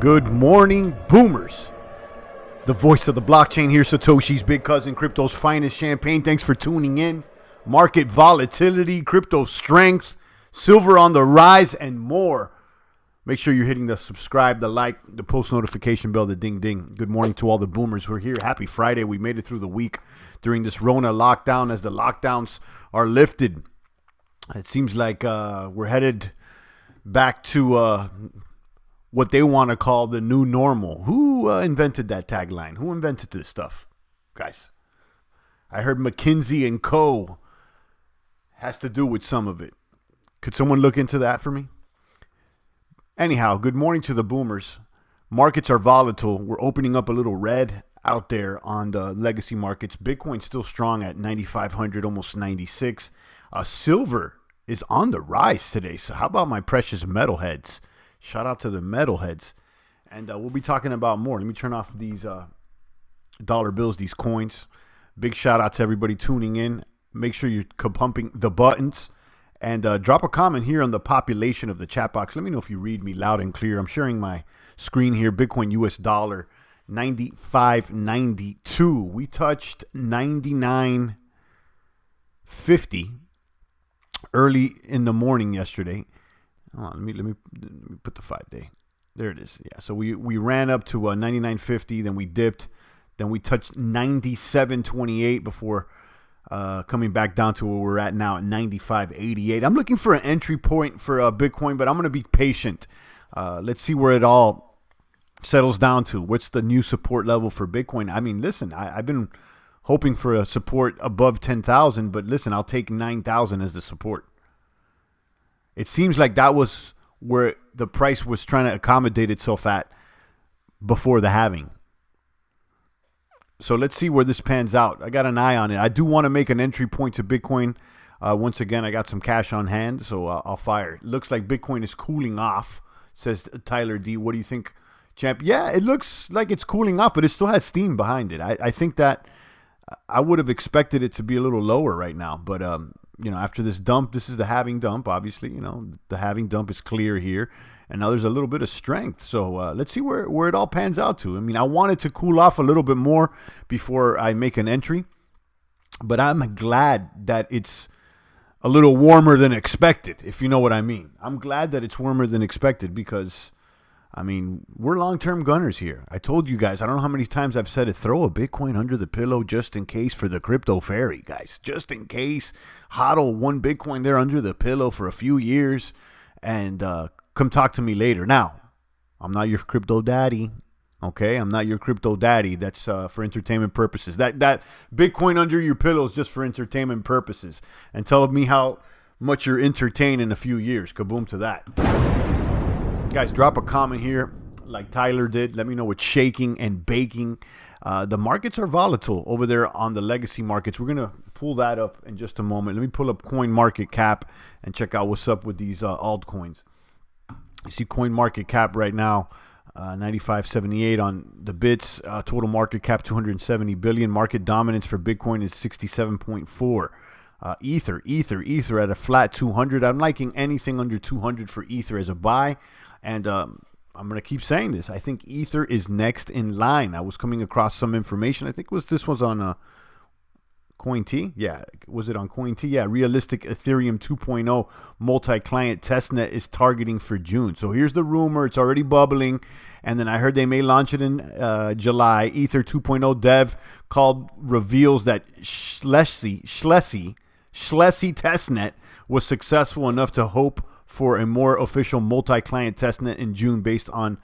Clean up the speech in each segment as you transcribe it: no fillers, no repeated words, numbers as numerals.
Good morning, boomers. The voice of the blockchain here, Satoshi's big cousin, crypto's finest champagne. Thanks for tuning in. Market volatility, crypto strength, silver on the rise, and more. Make sure you're hitting the subscribe, the like, the post notification bell, the ding ding. Good morning to all the boomers. We're here. Happy Friday. We made it through the week during this Rona lockdown as the lockdowns are lifted. It seems like we're headed back to what they want to call the new normal. Who invented that tagline? Who invented this stuff, guys? I heard McKinsey and Co. has to do with some of it. Could someone look into that for me? Anyhow, good morning to the boomers. Markets are volatile. We're opening up a little red out there on the legacy markets. Bitcoin still strong at 9,500, almost 96. Silver is on the rise today. So how about my precious metalheads? Shout out to the metalheads. And we'll be talking about more. Let me turn off these dollar bills, these coins. Big shout out to everybody tuning in. Make sure you're pumping the buttons. And drop a comment here on the population of the chat box. Let me know if you read me loud and clear. I'm sharing my screen here. Bitcoin US dollar 95.92. We touched 99.50 early in the morning yesterday. Hold on, let me put the 5-day. There it is. Yeah, so we ran up to 99.50, then we dipped, then we touched 97.28 before coming back down to where we're at now at 95.88. I'm looking for an entry point for Bitcoin, but I'm going to be patient. Let's see where it all settles down to. What's the new support level for Bitcoin? I mean, listen, I've been hoping for a support above 10,000, but listen, I'll take 9,000 as the support. It seems like that was where the price was trying to accommodate itself at before the halving. So let's see where this pans out. I got an eye on it. I do want to make an entry point to Bitcoin. Once again, I got some cash on hand, so I'll fire. It looks like Bitcoin is cooling off, says Tyler D. What do you think, champ? Yeah, it looks like it's cooling off, but it still has steam behind it. I think that I would have expected it to be a little lower right now, but after this dump, this is the halving dump, obviously. The halving dump is clear here, and now there's a little bit of strength. So let's see where it all pans out to. I mean, I want it to cool off a little bit more before I make an entry, but I'm glad that it's a little warmer than expected, if you know what I mean. I'm glad that it's warmer than expected because, I mean, we're long-term gunners here. I told you guys, I don't know how many times I've said it, throw a Bitcoin under the pillow just in case for the crypto fairy, guys. Just in case. Hodl one Bitcoin there under the pillow for a few years and come talk to me later. Now, I'm not your crypto daddy, okay? I'm not your crypto daddy. That's for entertainment purposes. That Bitcoin under your pillow is just for entertainment purposes. And tell me how much you're entertained in a few years. Kaboom to that. Guys, drop a comment here like Tyler did. Let me know what's shaking and baking. The markets are volatile over there on the legacy markets. We're going to pull that up in just a moment. Let me pull up Coin Market Cap and check out what's up with these altcoins. You see Coin Market Cap right now, 95.78 on the bits. Total market cap, 270 billion. Market dominance for Bitcoin is 67.4. Ether at a flat 200. I'm liking anything under 200 for Ether as a buy. And I'm going to keep saying this. I think Ether is next in line. I was coming across some information. I think this was on CoinT. Yeah, was it on CoinT? Yeah, realistic Ethereum 2.0 multi-client testnet is targeting for June. So here's the rumor. It's already bubbling. And then I heard they may launch it in July. Ether 2.0 dev called reveals that Schlessie testnet was successful enough to hope for a more official multi-client testnet in June based on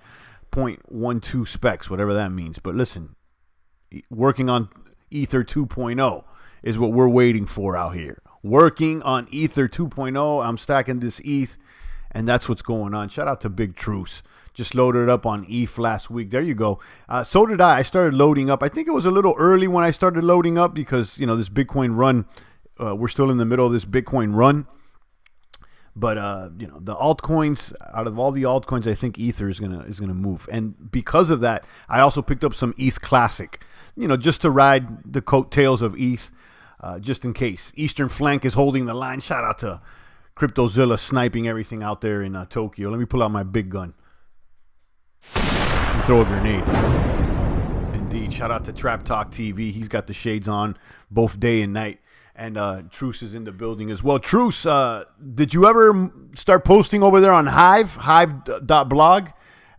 0.12 specs, whatever that means. But listen, working on Ether 2.0 is what we're waiting for out here. Working on Ether 2.0. I'm stacking this ETH, and that's what's going on. Shout out to Big Truce. Just loaded it up on ETH last week. There you go. So did I. I started loading up. I think it was a little early when I started loading up because, this Bitcoin run, we're still in the middle of this Bitcoin run. But the altcoins, out of all the altcoins, I think Ether is gonna move, and because of that, I also picked up some ETH Classic, just to ride the coattails of ETH, just in case. Eastern Flank is holding the line. Shout out to CryptoZilla sniping everything out there in Tokyo. Let me pull out my big gun. and throw a grenade. Indeed. Shout out to Trap Talk TV. He's got the shades on both day and night. And Truce is in the building as well. Truce, did you ever start posting over there on hive.blog?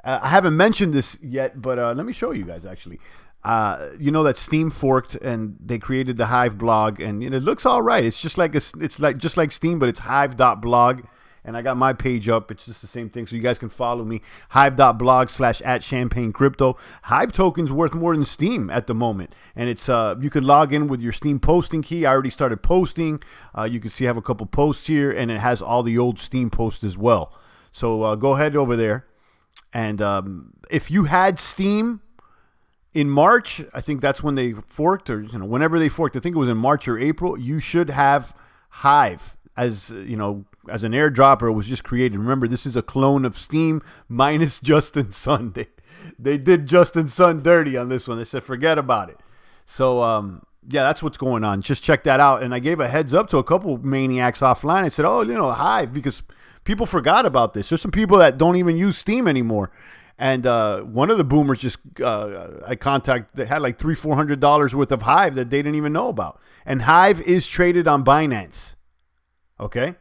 I haven't mentioned this yet, but let me show you guys, actually. You know that Steam forked and they created the Hive blog, and it looks all right. It's just like just like Steam, but it's hive.blog. And I got my page up. It's just the same thing. So you guys can follow me. Hive.blog/@ChampagneCrypto. Hive token's worth more than Steam at the moment. And it's you can log in with your Steam posting key. I already started posting. You can see I have a couple posts here. And it has all the old Steam posts as well. So go ahead over there. And if you had Steam in March, I think that's when they forked. Or whenever they forked. I think it was in March or April. You should have Hive as, as an airdropper. It was just created. Remember, this is a clone of Steam minus Justin Sun. They did Justin Sun dirty on this one. They said, forget about it. So, yeah, that's what's going on. Just check that out. And I gave a heads up to a couple maniacs offline. I said, Hive, because people forgot about this. There's some people that don't even use Steam anymore. And one of the boomers just, I contacted, they had like $300-400 worth of Hive that they didn't even know about. And Hive is traded on Binance. Okay?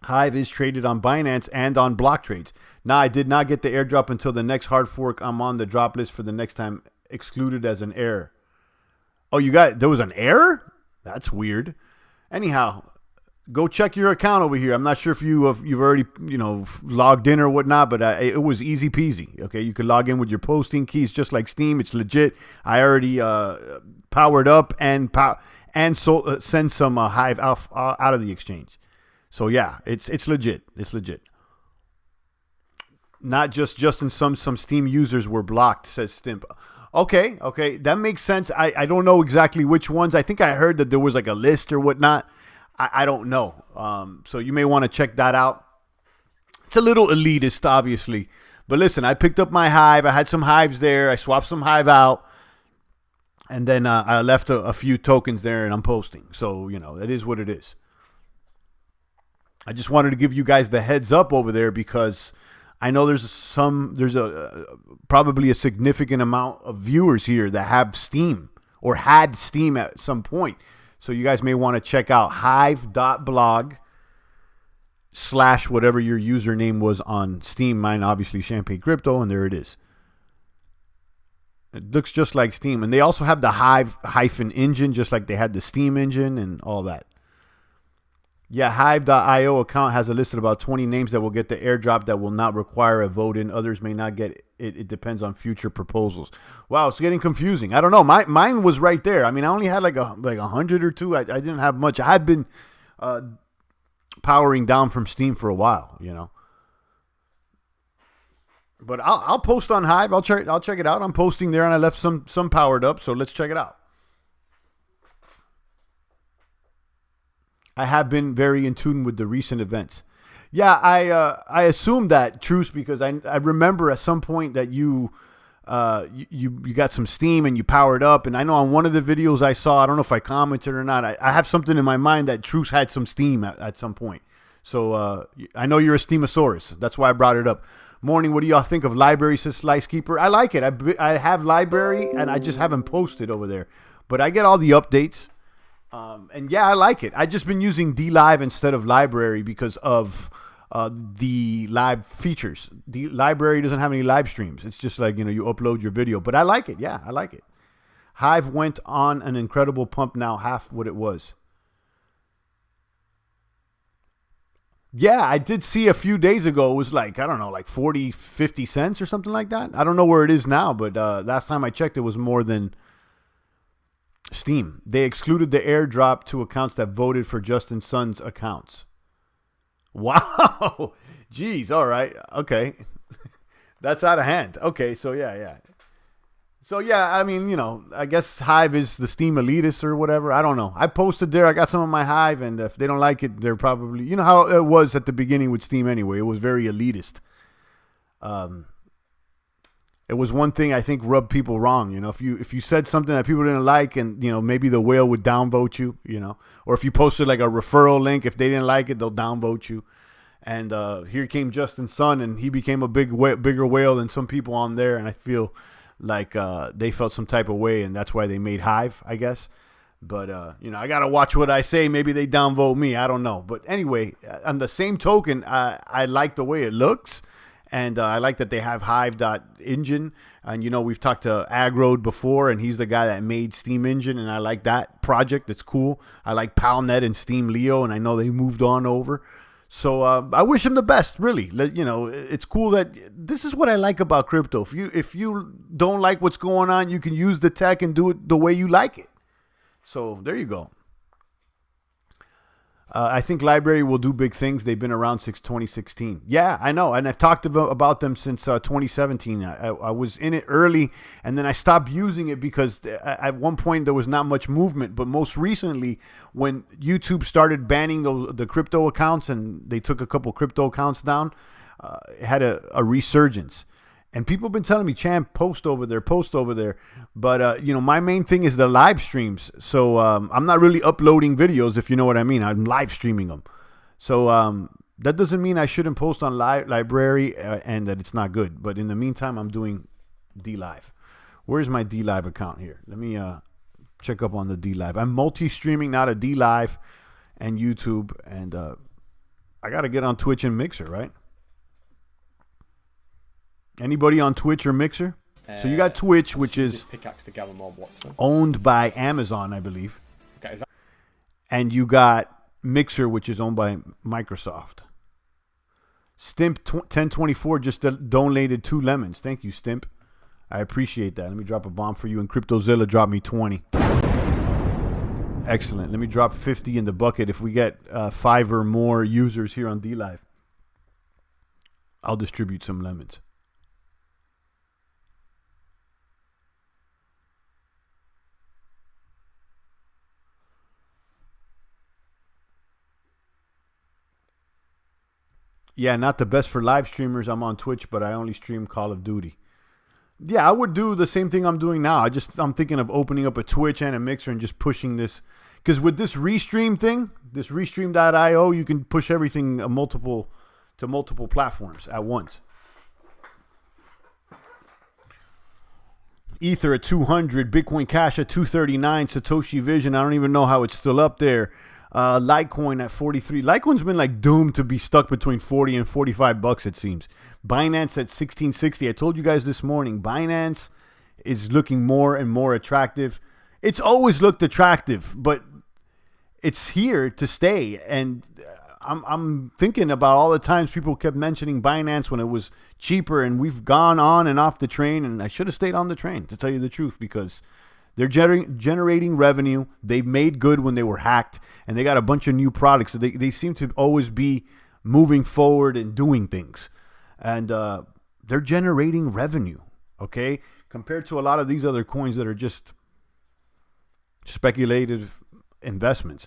Hive is traded on Binance and on block trades. Now, I did not get the airdrop until the next hard fork. I'm on the drop list for the next time, excluded as an error. Oh, there was an error? That's weird. Anyhow, go check your account over here. I'm not sure if you've already, logged in or whatnot, but it was easy peasy. Okay, you could log in with your posting keys just like Steam. It's legit. I already powered up and send some Hive out of the exchange. So yeah, it's legit. It's legit. Not just Justin, some Steam users were blocked, says Stimp. Okay, that makes sense. I don't know exactly which ones. I think I heard that there was like a list or whatnot. I don't know. So you may want to check that out. It's a little elitist, obviously. But listen, I picked up my Hive. I had some Hives there. I swapped some Hive out. And then I left a few tokens there and I'm posting. So, it is what it is. I just wanted to give you guys the heads up over there because I know there's probably a significant amount of viewers here that have Steam or had Steam at some point. So you guys may want to check out hive.blog/whatever your username was on Steam. Mine, obviously, Champagne Crypto, and there it is. It looks just like Steam. And they also have the Hive-engine, just like they had the Steam engine and all that. Yeah, Hive.io account has a list of about 20 names that will get the airdrop that will not require a vote in. Others may not get it. It depends on future proposals. Wow, it's getting confusing. I don't know. Mine was right there. I mean, I only had like 100 or two. I didn't have much. I had been powering down from Steam for a while, But I'll post on Hive. I'll check it out. I'm posting there, and I left some powered up. So let's check it out. I have been very in tune with the recent events. Yeah, I assumed that, Truce, because I remember at some point that you got some Steam and you powered up. And I know on one of the videos I saw, I don't know if I commented or not, I have something in my mind that Truce had some Steam at some point. So I know you're a Steamosaurus. That's why I brought it up. Morning, what do y'all think of Library, says Slice Keeper? I like it. I have Library, and I just haven't posted over there. But I get all the updates. And yeah, I like it. I've just been using DLive instead of Library because of the live features. The Library doesn't have any live streams. It's just like, you upload your video. But I like it. Yeah, I like it. Hive went on an incredible pump, now half what it was. Yeah, I did see a few days ago. It was like, I don't know, like 40, 50 cents or something like that. I don't know where it is now, but last time I checked, it was more than Steam. They excluded the airdrop to accounts that voted for Justin Sun's accounts. Wow. Jeez. All right. Okay. That's out of hand. Okay. So yeah. So yeah, I mean, I guess Hive is the Steam elitist or whatever. I don't know. I posted there. I got some of my Hive, and if they don't like it, they're probably, how it was at the beginning with Steam anyway. It was very elitist. It was one thing I think rubbed people wrong. If you said something that people didn't like, and maybe the whale would downvote you. Or if you posted like a referral link, if they didn't like it, they'll downvote you. And here came Justin Sun, and he became a bigger whale than some people on there. And I feel like they felt some type of way, and that's why they made Hive, I guess. But, I got to watch what I say. Maybe they downvote me. I don't know. But anyway, on the same token, I like the way it looks. And I like that they have Hive.engine. And, we've talked to Agrode before, and he's the guy that made Steam Engine. And I like that project. It's cool. I like PalNet and Steam Leo, and I know they moved on over. So I wish him the best, really. It's cool that this is what I like about crypto. If you don't like what's going on, you can use the tech and do it the way you like it. So there you go. I think Library will do big things. They've been around since 2016. Yeah, I know. And I've talked about them since 2017. I was in it early, and then I stopped using it because at one point there was not much movement. But most recently, when YouTube started banning the crypto accounts and they took a couple crypto accounts down, it had a resurgence. And people have been telling me, Champ, post over there. But, my main thing is the live streams. So I'm not really uploading videos, if you know what I mean. I'm live streaming them. So that doesn't mean I shouldn't post on Library and that it's not good. But in the meantime, I'm doing DLive. Where's my DLive account here? Let me check up on the DLive. I'm multi-streaming now to DLive and YouTube. And I got to get on Twitch and Mixer, right? Anybody on Twitch or Mixer? So you got Twitch, which is owned by Amazon, I believe. Okay, and you got Mixer, which is owned by Microsoft. Stimp 1024 just donated 2 lemons. Thank you, Stimp. I appreciate that. Let me drop a bomb for you. And CryptoZilla dropped me 20. Excellent. Let me drop 50 in the bucket. If we get 5 or more users here on DLive, I'll distribute some lemons. Yeah, not the best for live streamers. I'm on Twitch, but I only stream Call of Duty. Yeah, I would do the same thing I'm doing now. I'm thinking of opening up a Twitch and a Mixer and just pushing this. Because with this Restream thing, this Restream.io, you can push everything to multiple platforms at once. Ether at 200, Bitcoin Cash at 239, Satoshi Vision, I don't even know how it's still up there. Litecoin at 43. Litecoin's been like doomed to be stuck between 40 and 45 bucks, it seems. Binance at 1660. I told you guys this morning, Binance is looking more and more attractive. It's always looked attractive, but it's here to stay. And I'm thinking about all the times people kept mentioning Binance when it was cheaper, and we've gone on and off the train, and I should have stayed on the train, to tell you the truth, because they're generating revenue. They've made good when they were hacked, and they got a bunch of new products. So they seem to always be moving forward and doing things. And they're generating revenue, okay? Compared to a lot of these other coins that are just speculative investments.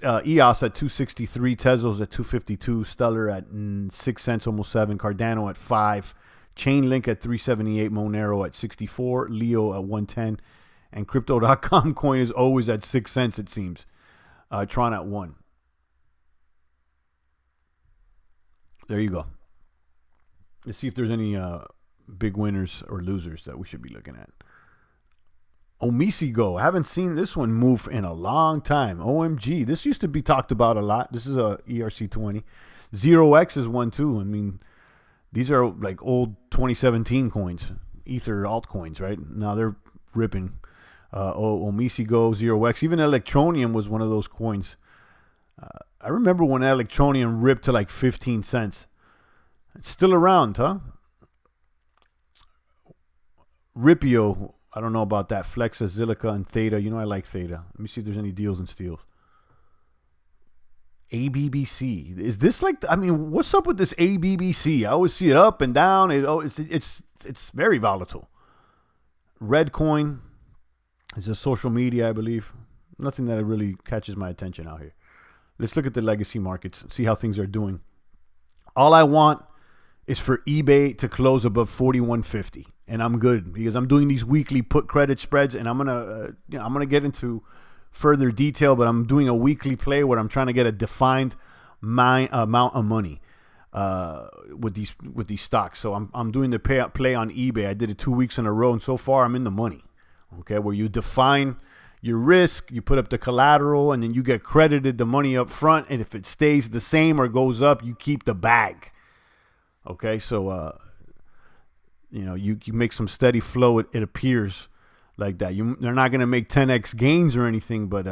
EOS at 263, Tezos at 252, Stellar at 6 cents, almost 7, Cardano at 5, Chainlink at 378, Monero at 64, Leo at 110, and Crypto.com coin is always at 6 cents, it seems. Tron at 1. There you go. Let's see if there's any big winners or losers that we should be looking at. Omisigo. I haven't seen this one move in a long time. OMG. This used to be talked about a lot. This is a ERC20. 0x is one too. I mean, these are like old 2017 coins. Ether altcoins, right? Now they're ripping. Omisigo, 0x. Even Electronium was one of those coins. I remember when Electronium ripped to like 15 cents. It's still around, huh? Ripio. I don't know about that. Flexa, Zilica, and Theta. You know I like Theta. Let me see if there's any deals and steals. ABBC. Is this like... I mean, what's up with this ABBC? I always see it up and down. It's very volatile. Redcoin is a social media, I believe. Nothing that really catches my attention out here. Let's look at the legacy markets and see how things are doing. All I want is for eBay to close above 41.50, and I'm good because I'm doing these weekly put credit spreads, and I'm gonna get into further detail, but I'm doing a weekly play where I'm trying to get a defined my amount of money with these stocks. So I'm doing the play on eBay. I did it 2 weeks in a row, and so far I'm in the money. Okay, where you define your risk, you put up the collateral, and then you get credited the money up front. And if it stays the same or goes up, you keep the bag. Okay, so you make some steady flow. It appears like that. They're not going to make 10x gains or anything, but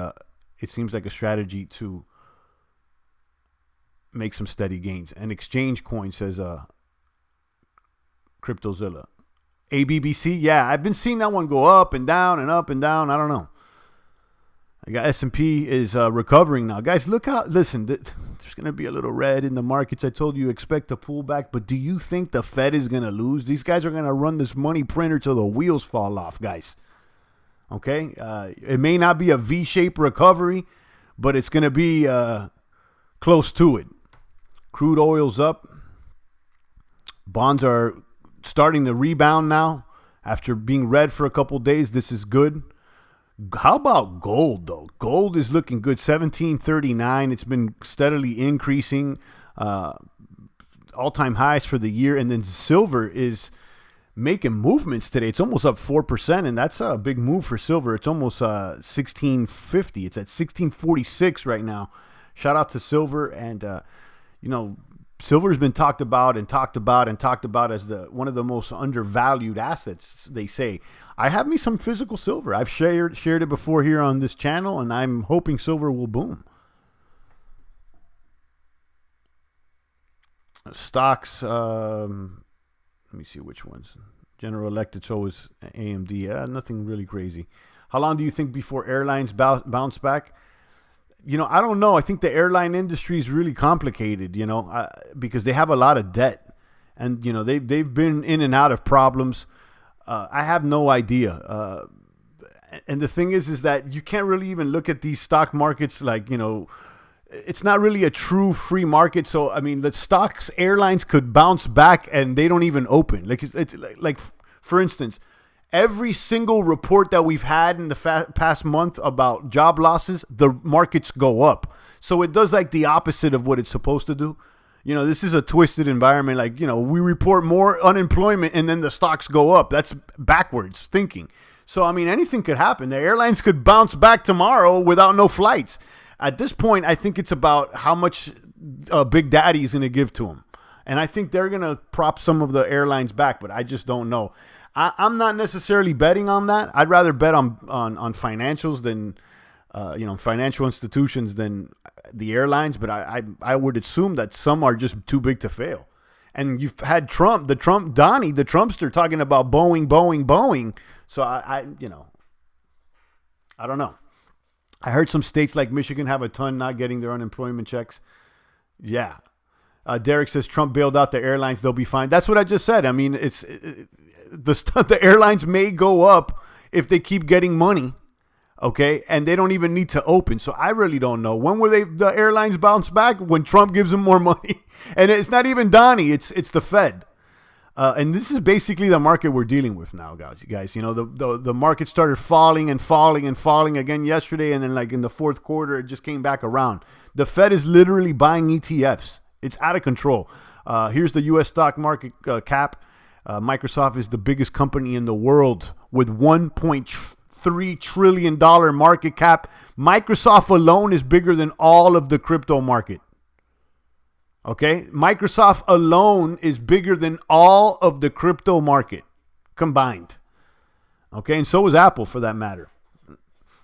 it seems like a strategy to make some steady gains. And Exchange Coin says CryptoZilla. ABBC, yeah, I've been seeing that one go up and down and up and down. I don't know. I got S&P is recovering now. Guys, look out. Listen, there's going to be a little red in the markets. I told you expect a pullback, but do you think the Fed is going to lose? These guys are going to run this money printer till the wheels fall off, guys. Okay? It may not be a V-shaped recovery, but it's going to be close to it. Crude oil's up. Bonds are starting to rebound now after being red for a couple days. This is good. How about gold, though? Gold is looking good. 1739. It's been steadily increasing. All-time highs for the year. And then silver is making movements today. It's almost up 4%, and that's a big move for silver. It's almost 1650. It's at 1646 right now. Shout out to silver. And, silver has been talked about as one of the most undervalued assets, they say. I have me some physical silver. I've shared it before here on this channel, and I'm hoping silver will boom. Stocks, let me see which ones. General Electric, so is AMD. Nothing really crazy. How long do you think before airlines bounce back? I don't know. I think the airline industry is really complicated, because they have a lot of debt. And, they've been in and out of problems. I have no idea. And the thing is that you can't really even look at these stock markets like, it's not really a true free market. So, I mean, the stocks, airlines could bounce back and they don't even open. Like, it's like for instance, every single report that we've had in the past month about job losses, the markets go up. So it does like the opposite of what it's supposed to do. This is a twisted environment. Like, we report more unemployment and then the stocks go up. That's backwards thinking. So, I mean, anything could happen. The airlines could bounce back tomorrow without no flights. At this point, I think it's about how much Big Daddy is going to give to them. And I think they're going to prop some of the airlines back, but I just don't know. I'm not necessarily betting on that. I'd rather bet on financials than, financial institutions than the airlines. But I would assume that some are just too big to fail. And you've had Donnie, the Trumpster, talking about Boeing. So I don't know. I heard some states like Michigan have a ton not getting their unemployment checks. Yeah. Derek says Trump bailed out the airlines. They'll be fine. That's what I just said. I mean, the airlines may go up if they keep getting money, okay? And they don't even need to open. So I really don't know. When will the airlines bounce back? When Trump gives them more money. And it's not even Donnie. It's the Fed. And this is basically the market we're dealing with now, guys. The market started falling again yesterday, and then like in the fourth quarter, it just came back around. The Fed is literally buying ETFs. It's out of control. Here's the U.S. stock market cap. Microsoft is the biggest company in the world with $1.3 trillion market cap. Microsoft alone is bigger than all of the crypto market. Okay? Microsoft alone is bigger than all of the crypto market combined. Okay? And so is Apple, for that matter.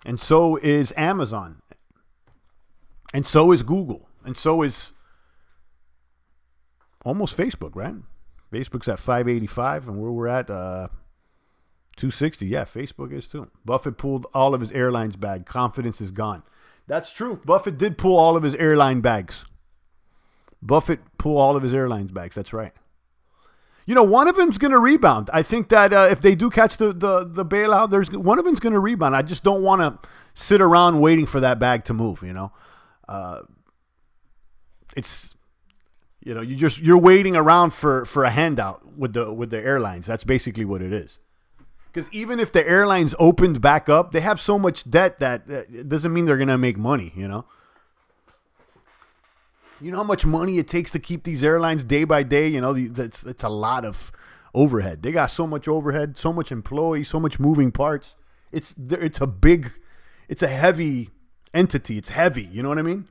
And so is Amazon. And so is Google. And so is almost Facebook, right? Facebook's at 585, and where we're at 260. Yeah, Facebook is too. Buffett pulled all of his airlines bag. Confidence is gone. That's true. Buffett did pull all of his airline bags. That's right. One of them's going to rebound. I think that if they do catch the bailout, one of them's going to rebound. I just don't want to sit around waiting for that bag to move. It's you're waiting around for a handout with the airlines. That's basically what it is. Because even if the airlines opened back up, they have so much debt that it doesn't mean they're going to make money. You know how much money it takes to keep these airlines day by day? You know, it's a lot of overhead. They got so much overhead, so much employees, so much moving parts. It's a heavy entity. It's heavy. You know what I mean?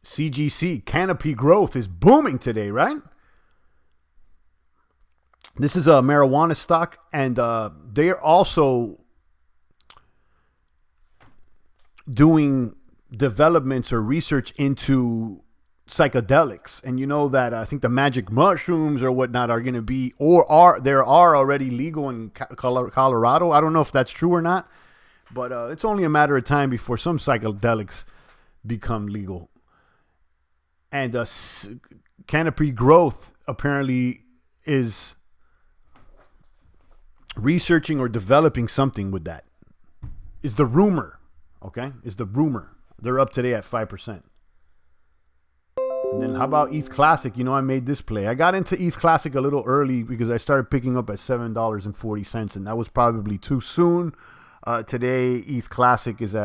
CGC, Canopy Growth, is booming today, right? This is a marijuana stock, and they're also doing developments or research into psychedelics. And you know that I think the magic mushrooms or whatnot are going to be, there are already legal in Colorado. I don't know if that's true or not, but it's only a matter of time before some psychedelics become legal. And Canopy Growth apparently is researching or developing something with that. Is the rumor. Okay? Is the rumor. They're up today at 5%. And then how about ETH Classic? You know, I made this play. I got into ETH Classic a little early because I started picking up at $7.40, and that was probably too soon. Today, ETH Classic is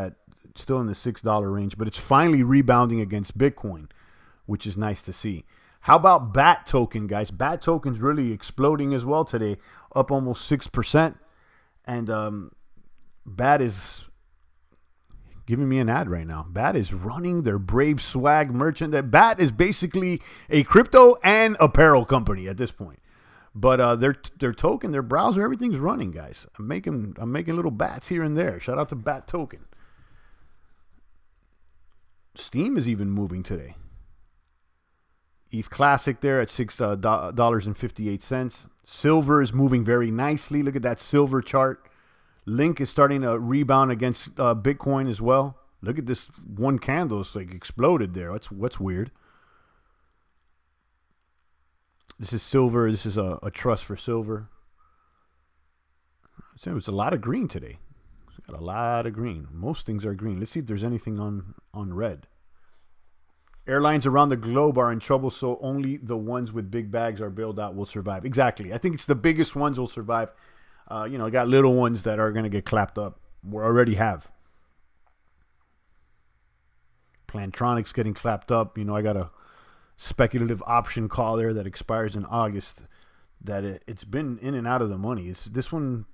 still in the $6 range, but it's finally rebounding against Bitcoin, which is nice to see. How about BAT token, guys? BAT token's really exploding as well today, up almost 6%. And BAT is giving me an ad right now. BAT is running their Brave Swag merchant. That BAT is basically a crypto and apparel company at this point. But their token, their browser, everything's running, guys. I'm making little bats here and there. Shout out to BAT token. Steam is even moving today. ETH Classic there at $6.58. Silver is moving very nicely. Look at that silver chart. Link is starting to rebound against Bitcoin as well. Look at this one candle. It's like exploded there. What's weird. This is silver. This is a trust for silver. So it's a lot of green today. It's got a lot of green. Most things are green. Let's see if there's anything on red. Airlines around the globe are in trouble, so only the ones with big bags are bailed out will survive. Exactly. I think it's the biggest ones will survive. I got little ones that are going to get clapped up. We already have. Plantronics getting clapped up. I got a speculative option call there that expires in August. That it's been in and out of the money. It's this one.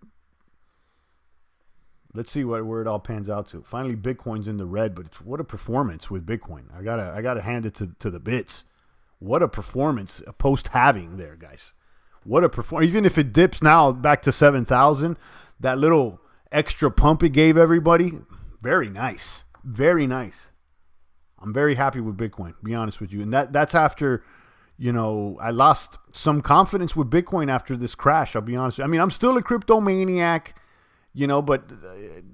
Let's see where it all pans out to. Finally, Bitcoin's in the red, but what a performance with Bitcoin. I gotta hand it to the bits. What a performance post halving there, guys. What a performance. Even if it dips now back to 7,000, that little extra pump it gave everybody, very nice. Very nice. I'm very happy with Bitcoin, to be honest with you. And that's after, I lost some confidence with Bitcoin after this crash, I'll be honest. I mean, I'm still a crypto maniac. But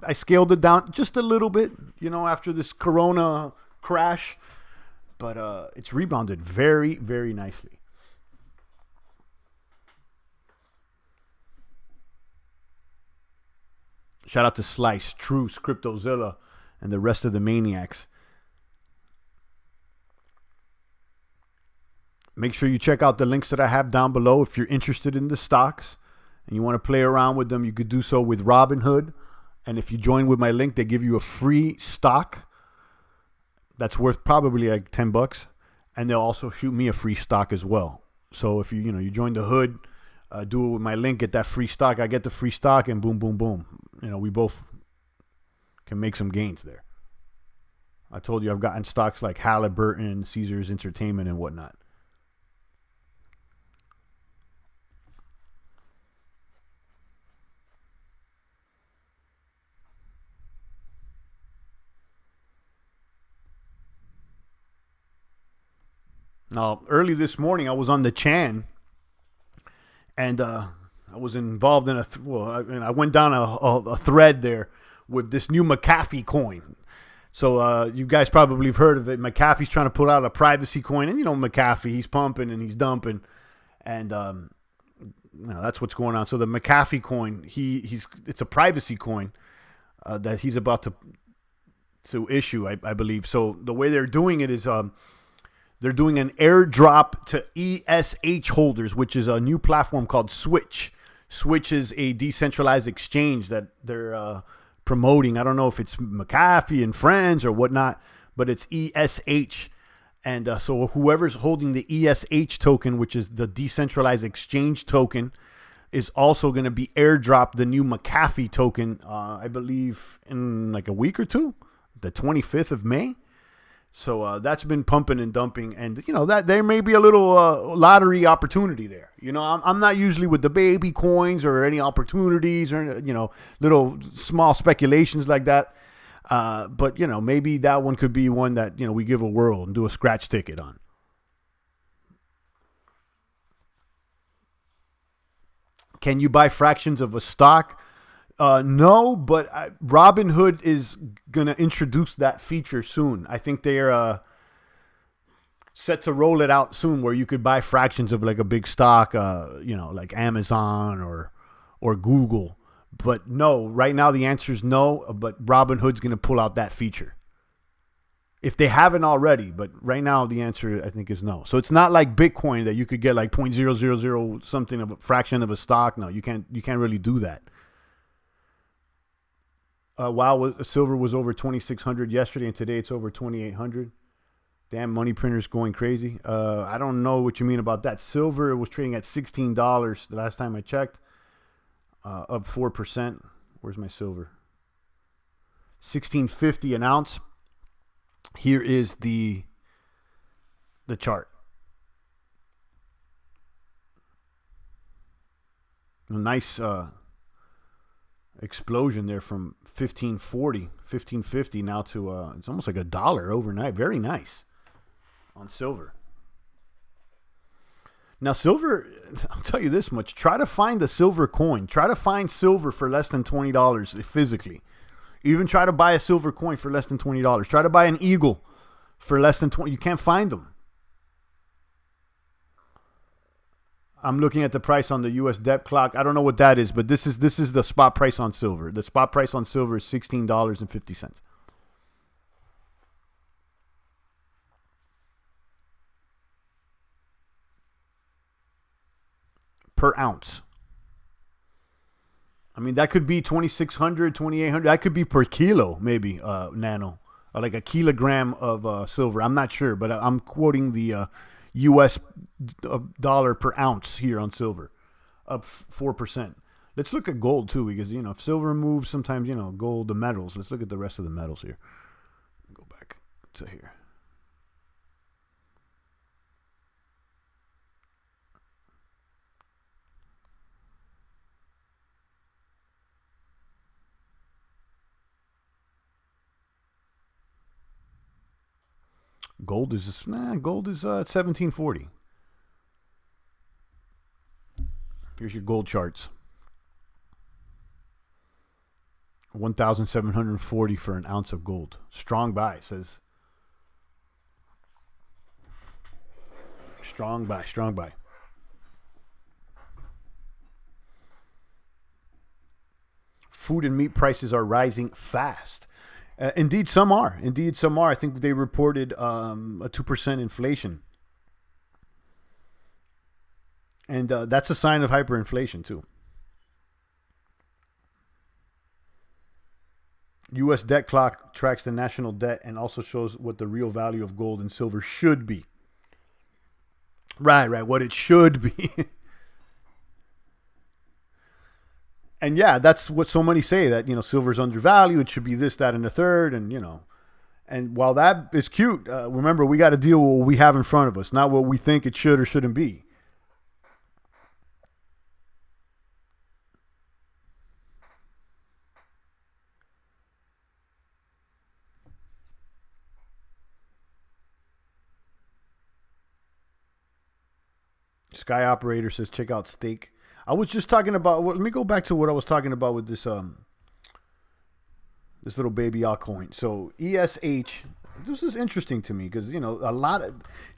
I scaled it down just a little bit, after this Corona crash. But it's rebounded very, very nicely. Shout out to Slice, Truce, CryptoZilla, and the rest of the maniacs. Make sure you check out the links that I have down below if you're interested in the stocks. And you want to play around with them, you could do so with Robinhood. And if you join with my link, they give you a free stock that's worth probably like $10. And they'll also shoot me a free stock as well. So if you join the hood, do it with my link, get that free stock. I get the free stock, and boom, boom, boom. We both can make some gains there. I told you I've gotten stocks like Halliburton, Caesars Entertainment, and whatnot. Now, early this morning, I was on the Chan, and I was involved in I went down a thread there with this new McAfee coin. So you guys probably have heard of it. McAfee's trying to pull out a privacy coin, and McAfee, he's pumping and he's dumping, and that's what's going on. So the McAfee coin, it's a privacy coin that he's about to issue, I believe. So the way they're doing it is they're doing an airdrop to ESH holders, which is a new platform called Switch. Switch is a decentralized exchange that they're promoting. I don't know if it's McAfee and friends or whatnot, but it's ESH. And so whoever's holding the ESH token, which is the decentralized exchange token, is also going to be airdropped the new McAfee token, I believe, in like a week or two, the 25th of May. So that's been pumping and dumping, and that there may be a little lottery opportunity there. I'm not usually with the baby coins or any opportunities or little small speculations like that. But maybe that one could be one that we give a whirl and do a scratch ticket on. Can you buy fractions of a stock? No, but Robinhood is going to introduce that feature soon. I think they're set to roll it out soon where you could buy fractions of like a big stock, like Amazon or Google. But no, right now the answer is no, but Robinhood's going to pull out that feature. If they haven't already, but right now the answer I think is no. So it's not like Bitcoin that you could get like 0.000 something of a fraction of a stock. No, you can't really do that. Silver was over 2,600 yesterday, and today it's over 2,800. Damn, money printers going crazy. I don't know what you mean about that. Silver was trading at $16 the last time I checked, up 4%. Where's my silver? 16.50 an ounce. Here is the chart. A nice explosion there from 1550 now to it's almost like $1 overnight. Very nice on silver. Now silver, I'll tell you this much, try to find the silver coin. Try to find silver for less than $20 physically. Even try to buy a silver coin for less than $20. Try to buy an eagle for less than 20. You can't find them. I'm looking at the price on the U.S. debt clock. I don't know what that is, but this is the spot price on silver. The spot price on silver is $16.50 per ounce. I mean, that could be 2,600, 2,800. That could be per kilo, maybe, nano. Like a kilogram of silver. I'm not sure, but I'm quoting the U.S. dollar per ounce here on silver, up 4%. Let's look at gold, too, because, if silver moves, sometimes, gold, the metals. Let's look at the rest of the metals here. Go back to here. Gold is at 1740. Here's your gold charts. 1,740 for an ounce of gold. Strong buy, says. Strong buy. Food and meat prices are rising fast. Indeed, some are. I think they reported a 2% inflation. And that's a sign of hyperinflation, too. U.S. debt clock tracks the national debt and also shows what the real value of gold and silver should be. Right, what it should be. And yeah, that's what so many say, that, silver's undervalued. It should be this, that, and the third. And, and while that is cute, remember, we got to deal with what we have in front of us, not what we think it should or shouldn't be. Sky Operator says, check out Stake. I was just talking about, let me go back to what I was talking about with this this little baby altcoin. So ESH, this is interesting to me because,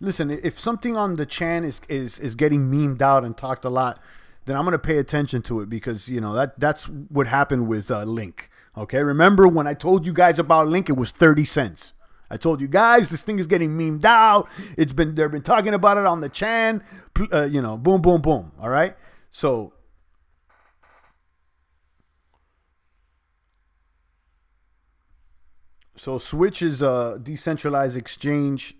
listen, if something on the Chan is getting memed out and talked a lot, then I'm going to pay attention to it because, that's what happened with Link. Okay. Remember when I told you guys about Link, it was 30 cents. I told you guys, this thing is getting memed out. They've been talking about it on the Chan, boom, boom, boom. All right. So So Switch is a decentralized exchange.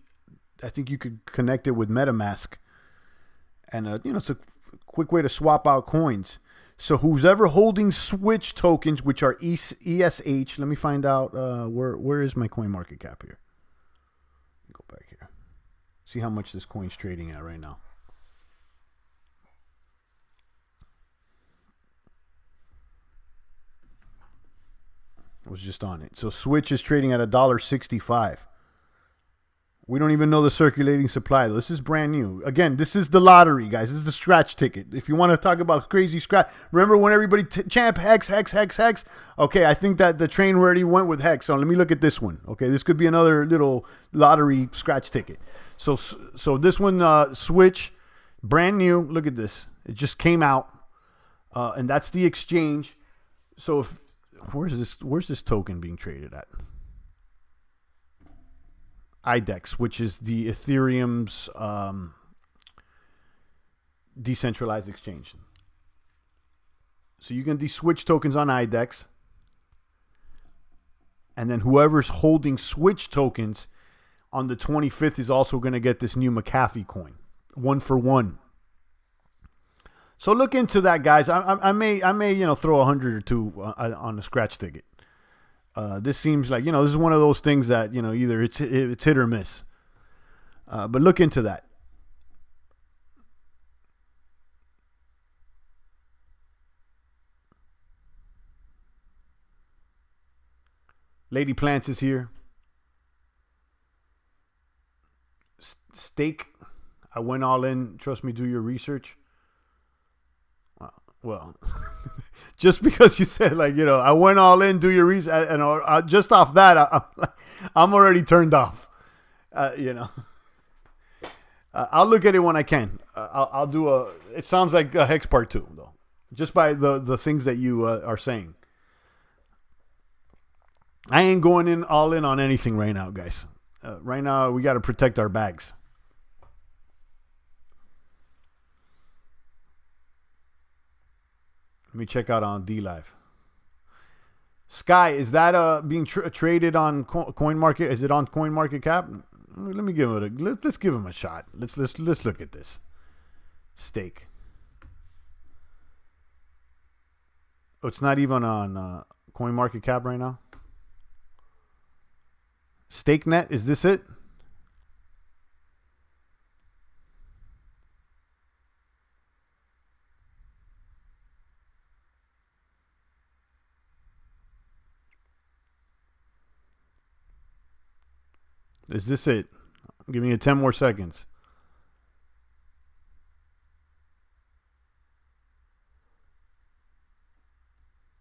I think you could connect it with MetaMask, and it's a quick way to swap out coins. So who's ever holding Switch tokens, which are ESH, let me find out where is my coin market cap here. Go back here. See how much this coin's trading at right now. I was just on it. So Switch is trading at $1.65. We don't even know the circulating supply, though. This is brand new. Again, this is the lottery, guys. This is the scratch ticket. If you want to talk about crazy scratch, remember when everybody champ hex. Okay, I think that the train already went with hex. So let me look at this one. Okay, this could be another little lottery scratch ticket. So this one, Switch, brand new. Look at this. It just came out, and that's the exchange. So where's this token being traded at? IDEX, which is the Ethereum's decentralized exchange. So you can switch tokens on IDEX, and then whoever's holding Switch tokens on the 25th is also going to get this new McAfee coin, 1 for 1. So look into that, guys. I may throw 100 or two on the scratch ticket. This seems like, this is one of those things that, either it's hit or miss. But look into that. Lady Plants is here. Steak. I went all in. Trust me, do your research. Well, just because you said, I went all in, do your research, and just off that, I'm already turned off. I'll look at it when I can. I'll do it sounds like a Hex Part 2, though, just by the things that you are saying. I ain't going all in on anything right now, guys. Right now, we got to protect our bags. Let me check out on D-Live. Sky, is that being traded on CoinMarket? Is it on CoinMarketCap? Let me give it let's give him a shot. Let's look at this. Steak. Oh, it's not even on CoinMarketCap right now. StakeNet, is this it? Is this it? Give me 10 more seconds.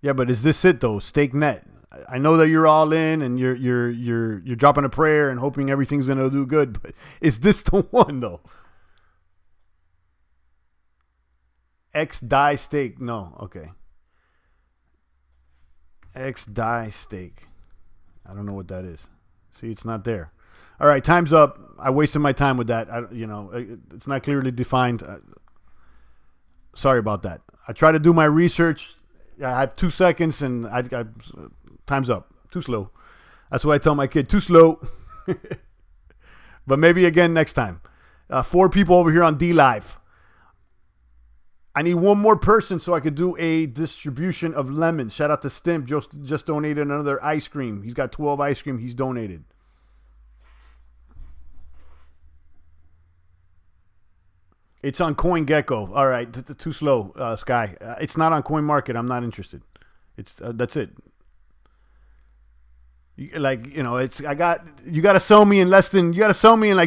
Yeah, but is this it though? StakeNet. I know that you're all in and you're dropping a prayer and hoping everything's gonna do good, but is this the one though? XDAI stake. No, okay. XDAI stake. I don't know what that is. See, it's not there. All right, time's up. I wasted my time with that. It's not clearly defined. Sorry about that. I try to do my research. I have 2 seconds, and I time's up. Too slow. That's what I tell my kid. Too slow. But maybe again next time. 4 people over here on D-Live. I need one more person so I could do a distribution of lemons. Shout out to Stimp. Just donated another ice cream. He's got 12 ice cream he's donated. It's on CoinGecko. All right, too slow, Sky. It's not on CoinMarket. I'm not interested. That's it. You got to sell me in like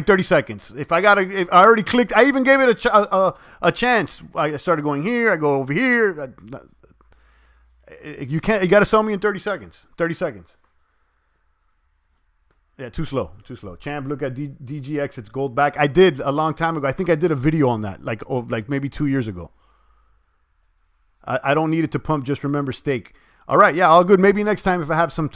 30 seconds. If I already clicked, I even gave it a chance. I started going here. I go over here. You got to sell me in 30 seconds. 30 seconds. Yeah, too slow. Champ, look at DGX. It's gold back. I did a long time ago. I think I did a video on that, like maybe 2 years ago. I don't need it to pump. Just remember stake. All right, yeah, all good. Maybe next time if I have some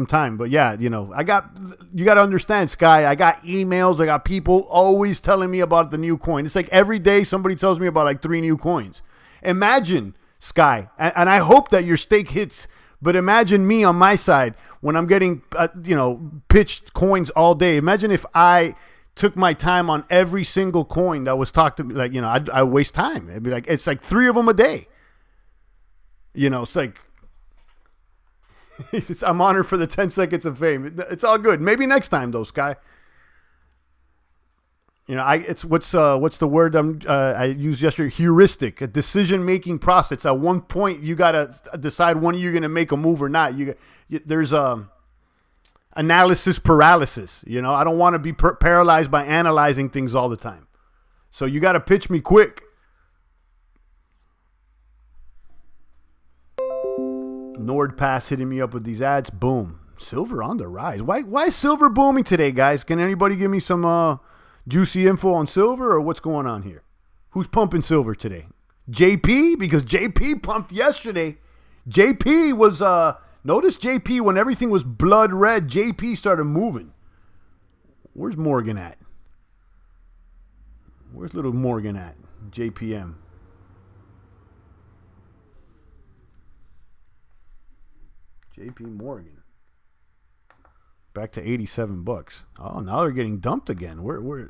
time. But yeah, you got to understand, Sky. I got emails. I got people always telling me about the new coin. It's like every day somebody tells me about like 3 new coins. Imagine, Sky, and I hope that your stake hits But imagine me on my side when I'm getting, pitched coins all day. Imagine if I took my time on every single coin that was talked to me. Like, I waste time. It'd be like, it's like 3 of them a day. It's like, I'm honored for the 10 seconds of fame. It's all good. Maybe next time though, Sky. It's what's the word I used yesterday? Heuristic, a decision-making process. At one point, you gotta decide when you're gonna make a move or not. There's analysis paralysis. I don't want to be paralyzed by analyzing things all the time. So you gotta pitch me quick. NordPass hitting me up with these ads. Boom, silver on the rise. Why is silver booming today, guys? Can anybody give me some juicy info on silver, or what's going on here? Who's pumping silver today? JP? Because JP pumped yesterday. JP was, notice JP, when everything was blood red, JP started moving. Where's Morgan at? Where's little Morgan at? JPM. JP Morgan. Back to $87. Oh, now they're getting dumped again. Yeah,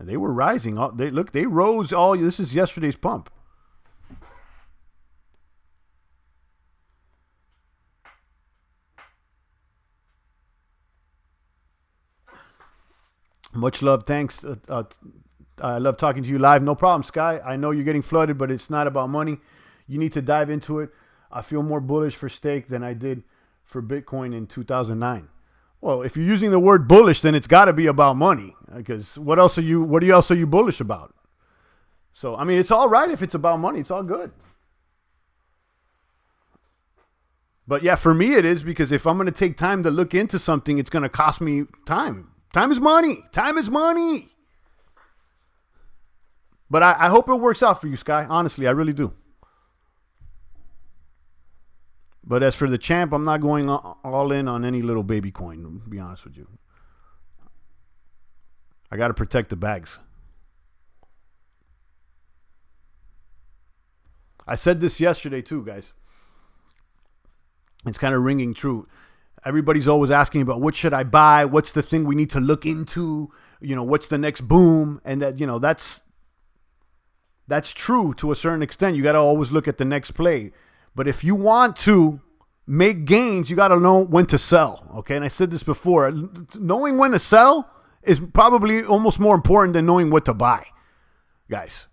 they were rising. They rose all. This is yesterday's pump. Much love. Thanks. I love talking to you live. No problem, Sky. I know you're getting flooded, but it's not about money. You need to dive into it. I feel more bullish for stake than I did for Bitcoin in 2009. Well, if you're using the word bullish, then it's got to be about money. Because what else are you bullish about? So, I mean, it's all right if it's about money. It's all good. But yeah, for me it is, because if I'm going to take time to look into something, it's going to cost me time. Time is money. Time is money. But I hope it works out for you, Sky. Honestly, I really do. But as for the champ, I'm not going all in on any little baby coin, to be honest with you. I got to protect the bags. I said this yesterday too, guys. It's kind of ringing true. Everybody's always asking about what should I buy? What's the thing we need to look into? What's the next boom? And that, that's true to a certain extent. You got to always look at the next play. But if you want to make gains, you got to know when to sell. Okay. And I said this before, knowing when to sell is probably almost more important than knowing what to buy, guys.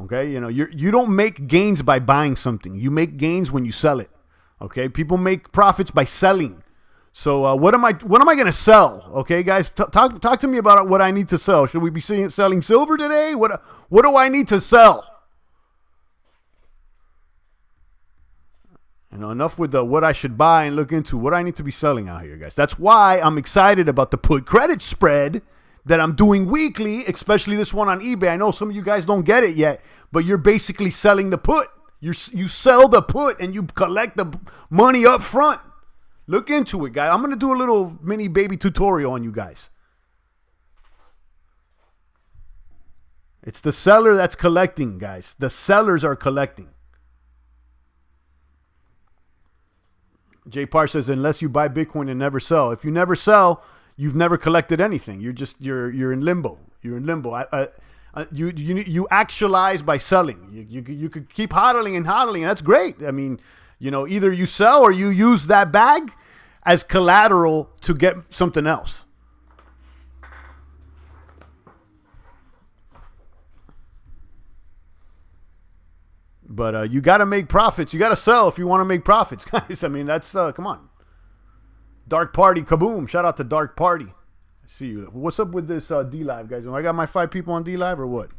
Okay. You don't make gains by buying something. You make gains when you sell it. Okay. People make profits by selling. So what am I going to sell? Okay, guys, talk to me about what I need to sell. Should we be selling silver today? What do I need to sell? Enough with what I should buy and look into. What I need to be selling out here, guys. That's why I'm excited about the put credit spread that I'm doing weekly, especially this one on eBay. I know some of you guys don't get it yet, but you're basically selling the put. You sell the put and you collect the money up front. Look into it, guys. I'm going to do a little mini baby tutorial on you guys. It's the seller that's collecting, guys. The sellers are collecting. J. Parr says, unless you buy Bitcoin and never sell. If you never sell, you've never collected anything. You're in limbo. You're in limbo. You actualize by selling. You could keep hodling and hodling. And that's great. I mean, either you sell or you use that bag as collateral to get something else. But you got to make profits. You got to sell if you want to make profits, guys. I mean, that's, come on. Dark Party, kaboom. Shout out to Dark Party. I see you. What's up with this D-Live, guys? I got my 5 people on D-Live or what?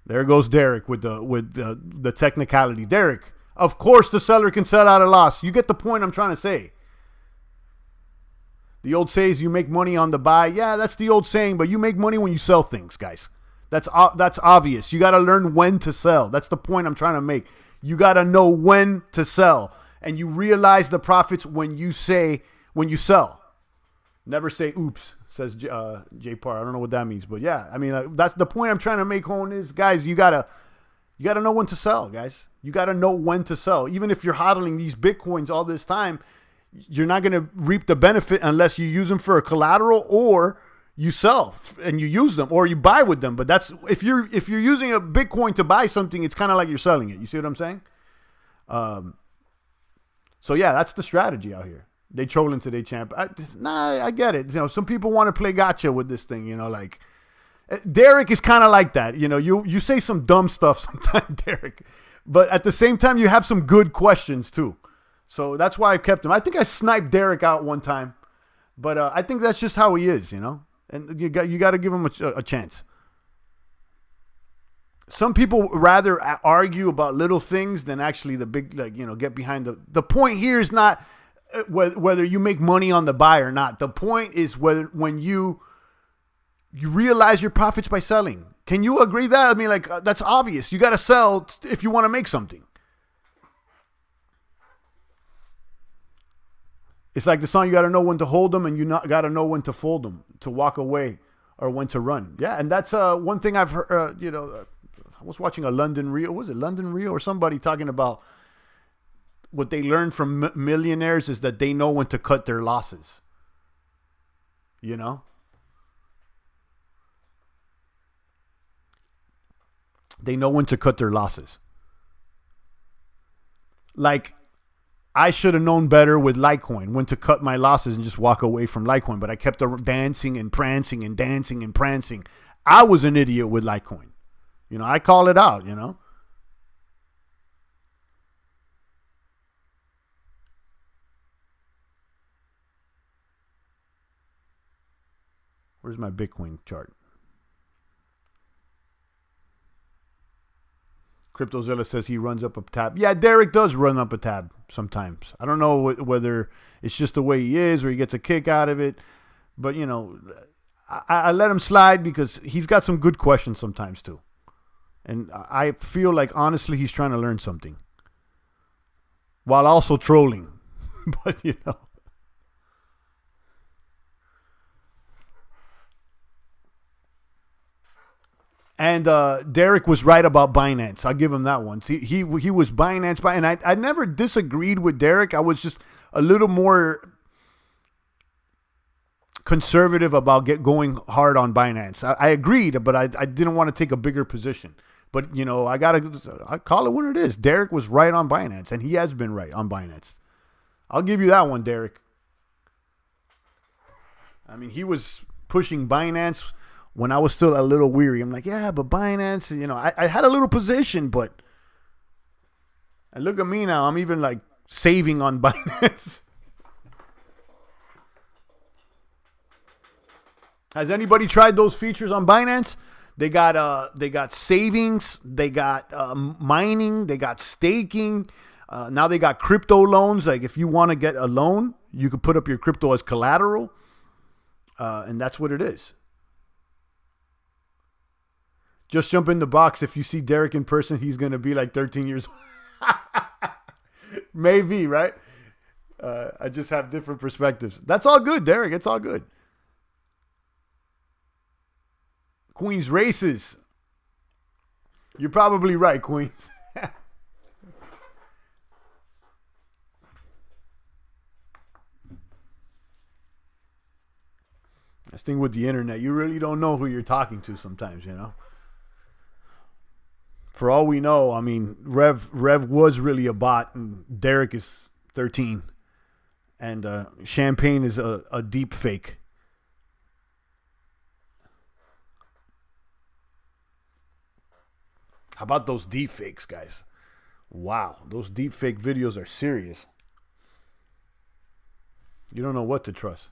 There goes Derek with the technicality. Derek, of course the seller can sell at a loss. You get the point I'm trying to say. The old saying is you make money on the buy. Yeah, that's the old saying, but you make money when you sell things, guys. That's obvious. You got to learn when to sell. That's the point I'm trying to make. You got to know when to sell, and you realize the profits when you sell. Never say oops, says J Parr. I don't know what that means, but yeah, I mean, that's the point I'm trying to make home is, guys, you gotta know when to sell, guys. You gotta know when to sell. Even if you're hodling these Bitcoins all this time, you're not gonna reap the benefit unless you use them for a collateral, or you sell and you use them, or you buy with them. But that's if you're using a Bitcoin to buy something, it's kind of like you're selling it. You see what I'm saying? So yeah, that's the strategy out here. They trolling today, champ. I get it. You know, some people want to play gotcha with this thing. You know, like Derek is kind of like that. You know, you say some dumb stuff sometimes, Derek, but at the same time, you have some good questions too. So that's why I kept him. I think I sniped Derek out one time, but I think that's just how he is. You know, and you got to give him a chance. Some people rather argue about little things than actually the big, like, you know, get behind the point here is not whether you make money on the buy or not. The point is when you realize your profits by selling. Can you agree that? I mean, like, that's obvious. You got to sell if you want to make something. It's like the song, you got to know when to hold them and you got to know when to fold them, to walk away or when to run. Yeah, and that's one thing I've heard, you know, I was watching a London Reel. Was it London Reel or somebody talking about what they learned from millionaires is that they know when to cut their losses. You know? They know when to cut their losses. Like, I should have known better with Litecoin, when to cut my losses and just walk away from Litecoin. But I kept dancing and prancing and dancing and prancing. I was an idiot with Litecoin. You know, I call it out, you know. Where's my Bitcoin chart? CryptoZilla says he runs up a tab. Yeah, Derek does run up a tab sometimes. I don't know whether it's just the way he is or he gets a kick out of it. But, you know, I let him slide because he's got some good questions sometimes too. And I feel like, honestly, he's trying to learn something. While also trolling. But, you know. And Derek was right about Binance. I'll give him that one. See, he was Binance. And I never disagreed with Derek. I was just a little more conservative about going hard on Binance. I agreed, but I didn't want to take a bigger position. But, you know, I call it what it is. Derek was right on Binance, and he has been right on Binance. I'll give you that one, Derek. I mean, he was pushing Binance when I was still a little weary. I'm like, yeah, but Binance, you know, I had a little position, but and look at me now. I'm even like saving on Binance. Has anybody tried those features on Binance? They got savings, they got mining, they got staking. Now they got crypto loans. Like if you want to get a loan, you could put up your crypto as collateral, and that's what it is. Just jump in the box. If you see Derek in person, he's going to be like 13 years old. Maybe, right? I just have different perspectives. That's all good, Derek. It's all good. Queens races. You're probably right, Queens. This thing with the internet, you really don't know who you're talking to sometimes, you know? For all we know, I mean, Rev was really a bot, and Derek is 13, and Champagne is a deep fake. How about those deep fakes, guys? Wow, those deep fake videos are serious. You don't know what to trust.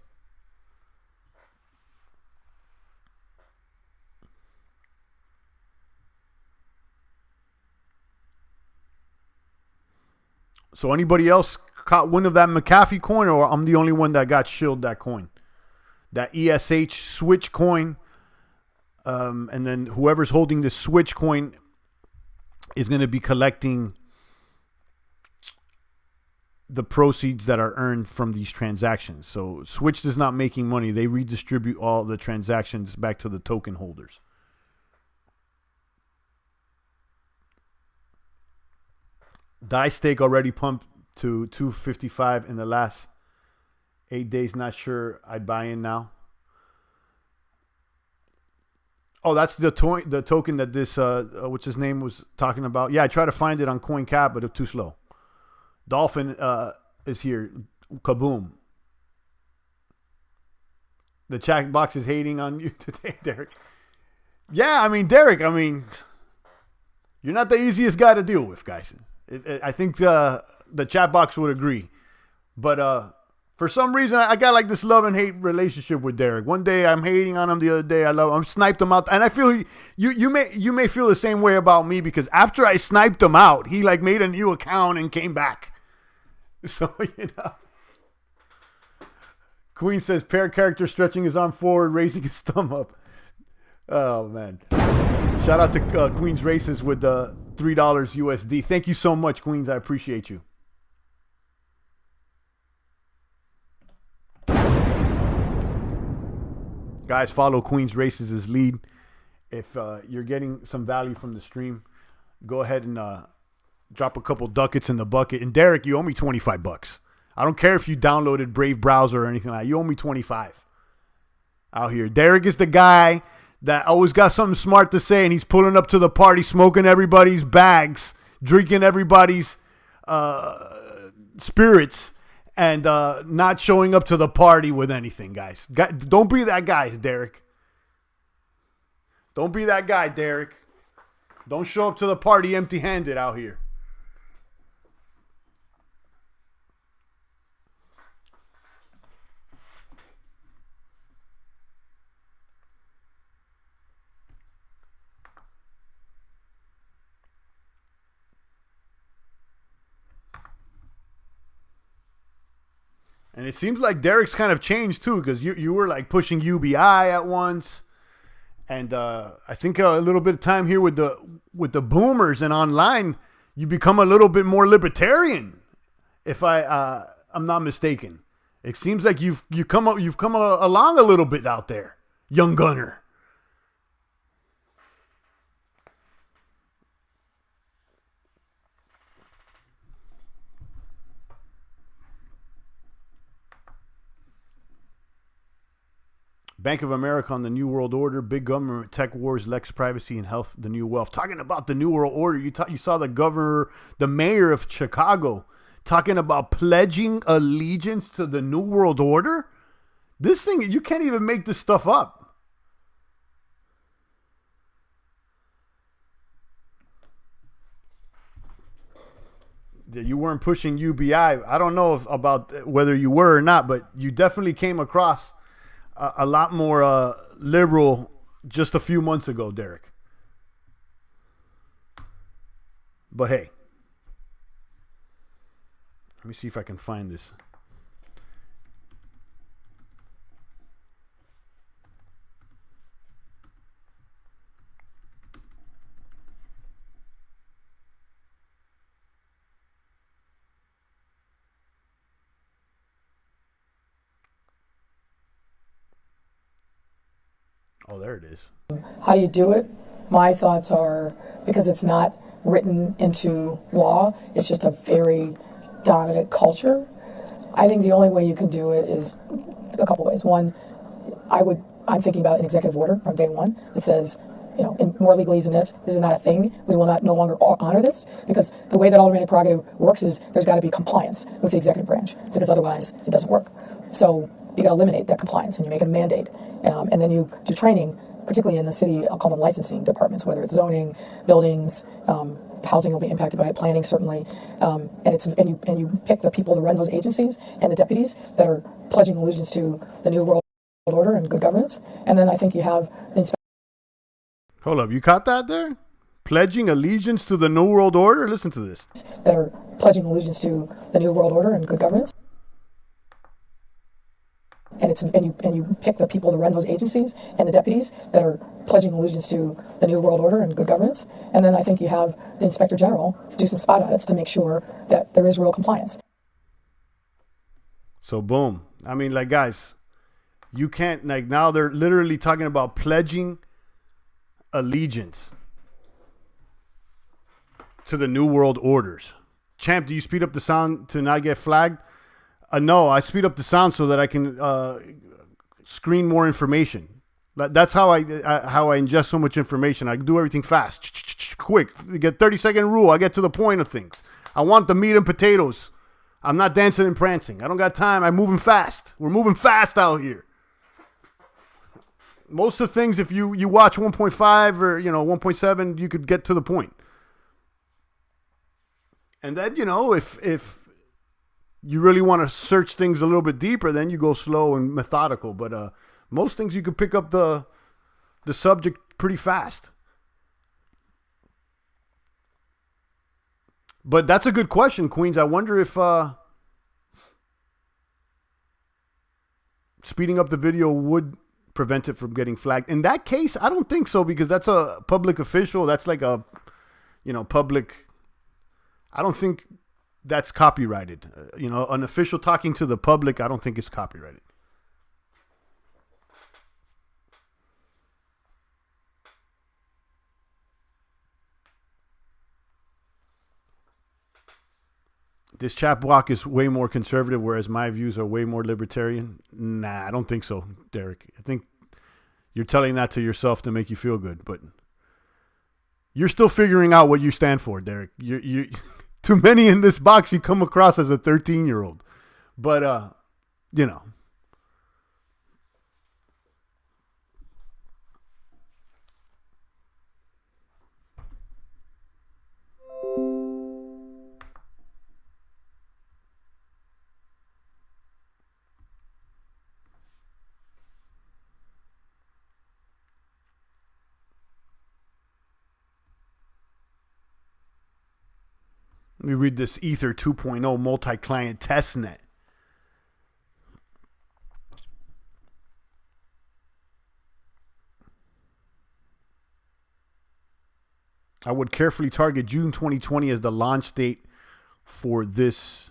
So anybody else caught wind of that McAfee coin, or I'm the only one that got shilled that coin? That ESH switch coin. And then whoever's holding the switch coin is going to be collecting the proceeds that are earned from these transactions. So Switch is not making money. They redistribute all the transactions back to the token holders. Die stake already pumped to 255 in the last 8 days. Not sure I'd buy in now. Oh, that's the token that this what's his name was talking about. Yeah, I tried to find it on CoinCap, but it's too slow. Dolphin is here. Kaboom. The chat box is hating on you today, Derek. Yeah, I mean, Derek, you're not the easiest guy to deal with, guys. I think the chat box would agree. But for some reason, I got like this love and hate relationship with Derek. One day I'm hating on him. The other day I love him. I sniped him out. And I feel you may feel the same way about me, because after I sniped him out, he like made a new account and came back. So, Queen says, pair character stretching his arm forward, raising his thumb up. Oh, man. Shout out to Queen's Races with $3 USD. Thank you so much, Queens. I appreciate you. Guys, follow Queen's Races' lead. If you're getting some value from the stream, go ahead and drop a couple ducats in the bucket. And Derek, you owe me $25. I don't care if you downloaded Brave Browser or anything like that. You owe me $25 out here. Derek is the guy that always got something smart to say, and he's pulling up to the party, smoking everybody's bags, drinking everybody's spirits, and not showing up to the party with anything, guys. Don't be that guy, Derek. Don't be that guy, Derek. Don't show up to the party empty-handed out here. And it seems like Derek's kind of changed too, because you were like pushing UBI at once, and I think a little bit of time here with the boomers and online, you become a little bit more libertarian, if I'm not mistaken. It seems like you've come along a little bit out there, young gunner. Bank of America on the New World Order, big government, tech wars, Lex privacy, and health, the new wealth. Talking about the New World Order, you saw the mayor of Chicago, talking about pledging allegiance to the New World Order. This thing, you can't even make this stuff up. You weren't pushing UBI. I don't know about whether you were or not, but you definitely came across a lot more liberal just a few months ago, Derek. But hey, let me see if I can find this. Oh, there it is. How do you do it? My thoughts are, because it's not written into law, it's just a very dominant culture. I think the only way you can do it is a couple ways. One, I'm thinking about an executive order from day one that says, in more legalese than this is not a thing. We will no longer honor this, because the way that aldermanic prerogative works is there's got to be compliance with the executive branch, because otherwise it doesn't work. So you got to eliminate that compliance, and you make it a mandate, and then you do training, particularly in the city. I'll call them licensing departments, whether it's zoning, buildings, housing will be impacted by it, planning certainly, and you pick the people to run those agencies and the deputies that are pledging allegiance to the New World Order and good governance, and then I think you have the inspector. Hold up, you caught that there? Pledging allegiance to the New World Order? Listen to this. That are pledging allegiance to the New World Order and good governance. And you pick the people to run those agencies and the deputies that are pledging allegiance to the New World Order and good governance. And then I think you have the Inspector General do some spot audits to make sure that there is real compliance. So boom. I mean, like, guys, you can't, like, now they're literally talking about pledging allegiance to the New World Orders. Champ, do you speed up the sound to not get flagged? No, I speed up the sound so that I can screen more information. That's how I ingest so much information. I do everything fast, quick. You get 30-second rule. I get to the point of things. I want the meat and potatoes. I'm not dancing and prancing. I don't got time. I'm moving fast. We're moving fast out here. Most of the things, if you watch 1.5 or 1.7, you could get to the point. And then, if you really want to search things a little bit deeper, then you go slow and methodical. But most things you could pick up the subject pretty fast. But that's a good question, Queens. I wonder if speeding up the video would prevent it from getting flagged. In that case, I don't think so, because that's a public official. That's like a, public. I don't think that's copyrighted. An official talking to the public, I don't think it's copyrighted. This chap block is way more conservative, whereas my views are way more libertarian. Nah, I don't think so, Derek. I think you're telling that to yourself to make you feel good, but you're still figuring out what you stand for, Derek. You too many in this box, you come across as a 13-year-old. But let me read this Ether 2.0 multi-client testnet. I would carefully target June 2020 as the launch date for this.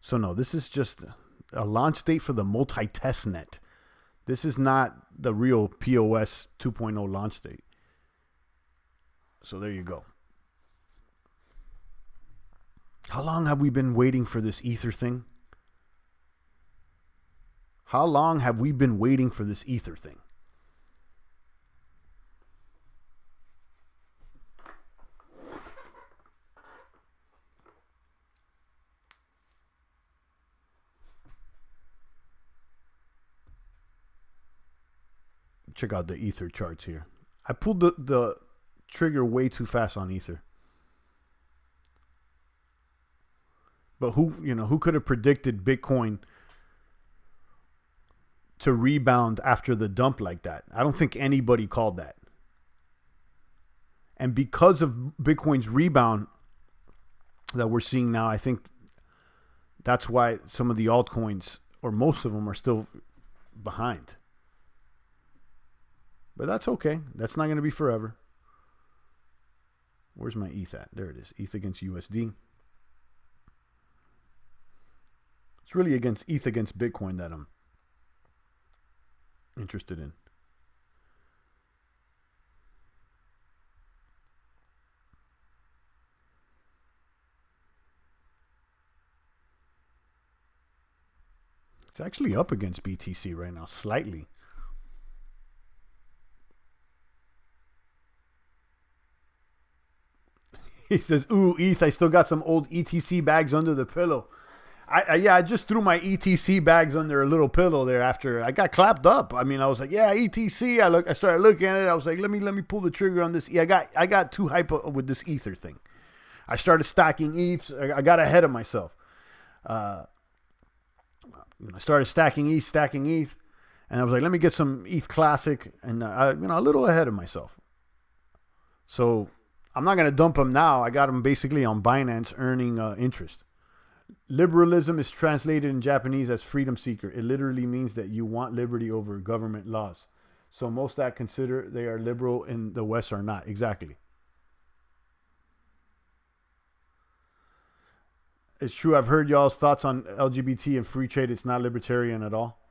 So no, this is just a launch date for the multi-testnet. This is not the real POS 2.0 launch date. So there you go. How long have we been waiting for this Ether thing? How long have we been waiting for this Ether thing? Check out the Ether charts here. I pulled the trigger way too fast on Ether. But who could have predicted Bitcoin to rebound after the dump like that? I don't think anybody called that. And because of Bitcoin's rebound that we're seeing now, I think that's why some of the altcoins, or most of them, are still behind. But that's okay. That's not going to be forever. Where's my ETH at? There it is. ETH against USD. It's really against ETH against Bitcoin that I'm interested in. It's actually up against BTC right now, slightly. He says, ooh, ETH, I still got some old ETC bags under the pillow. I just threw my ETC bags under a little pillow there after I got clapped up. I mean, I was like, yeah, ETC. I started looking at it. I was like, let me pull the trigger on this. Yeah, I got too hype with this Ether thing. I started stacking ETH. I got ahead of myself. I started stacking ETH, and I was like, let me get some ETH Classic, and a little ahead of myself. So I'm not gonna dump them now. I got them basically on Binance, earning interest. Liberalism is translated in Japanese as freedom seeker. It literally means that you want liberty over government laws. So most that consider they are liberal in the West are not. Exactly. It's true. I've heard y'all's thoughts on LGBT and free trade. It's not libertarian at all.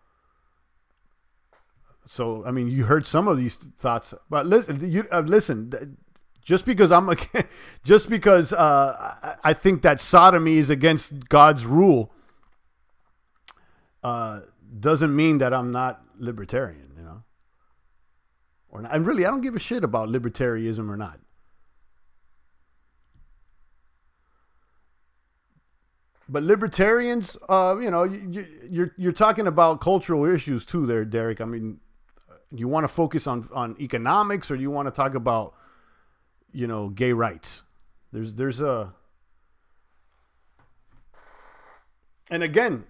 So, I mean, you heard some of these thoughts, but listen. Just because I think that sodomy is against God's rule, doesn't mean that I'm not libertarian, you know. Or not. And really, I don't give a shit about libertarianism or not. But libertarians, you're talking about cultural issues too, there, Derek. I mean, you want to focus on economics, or do you want to talk about, gay rights? There's a, and again,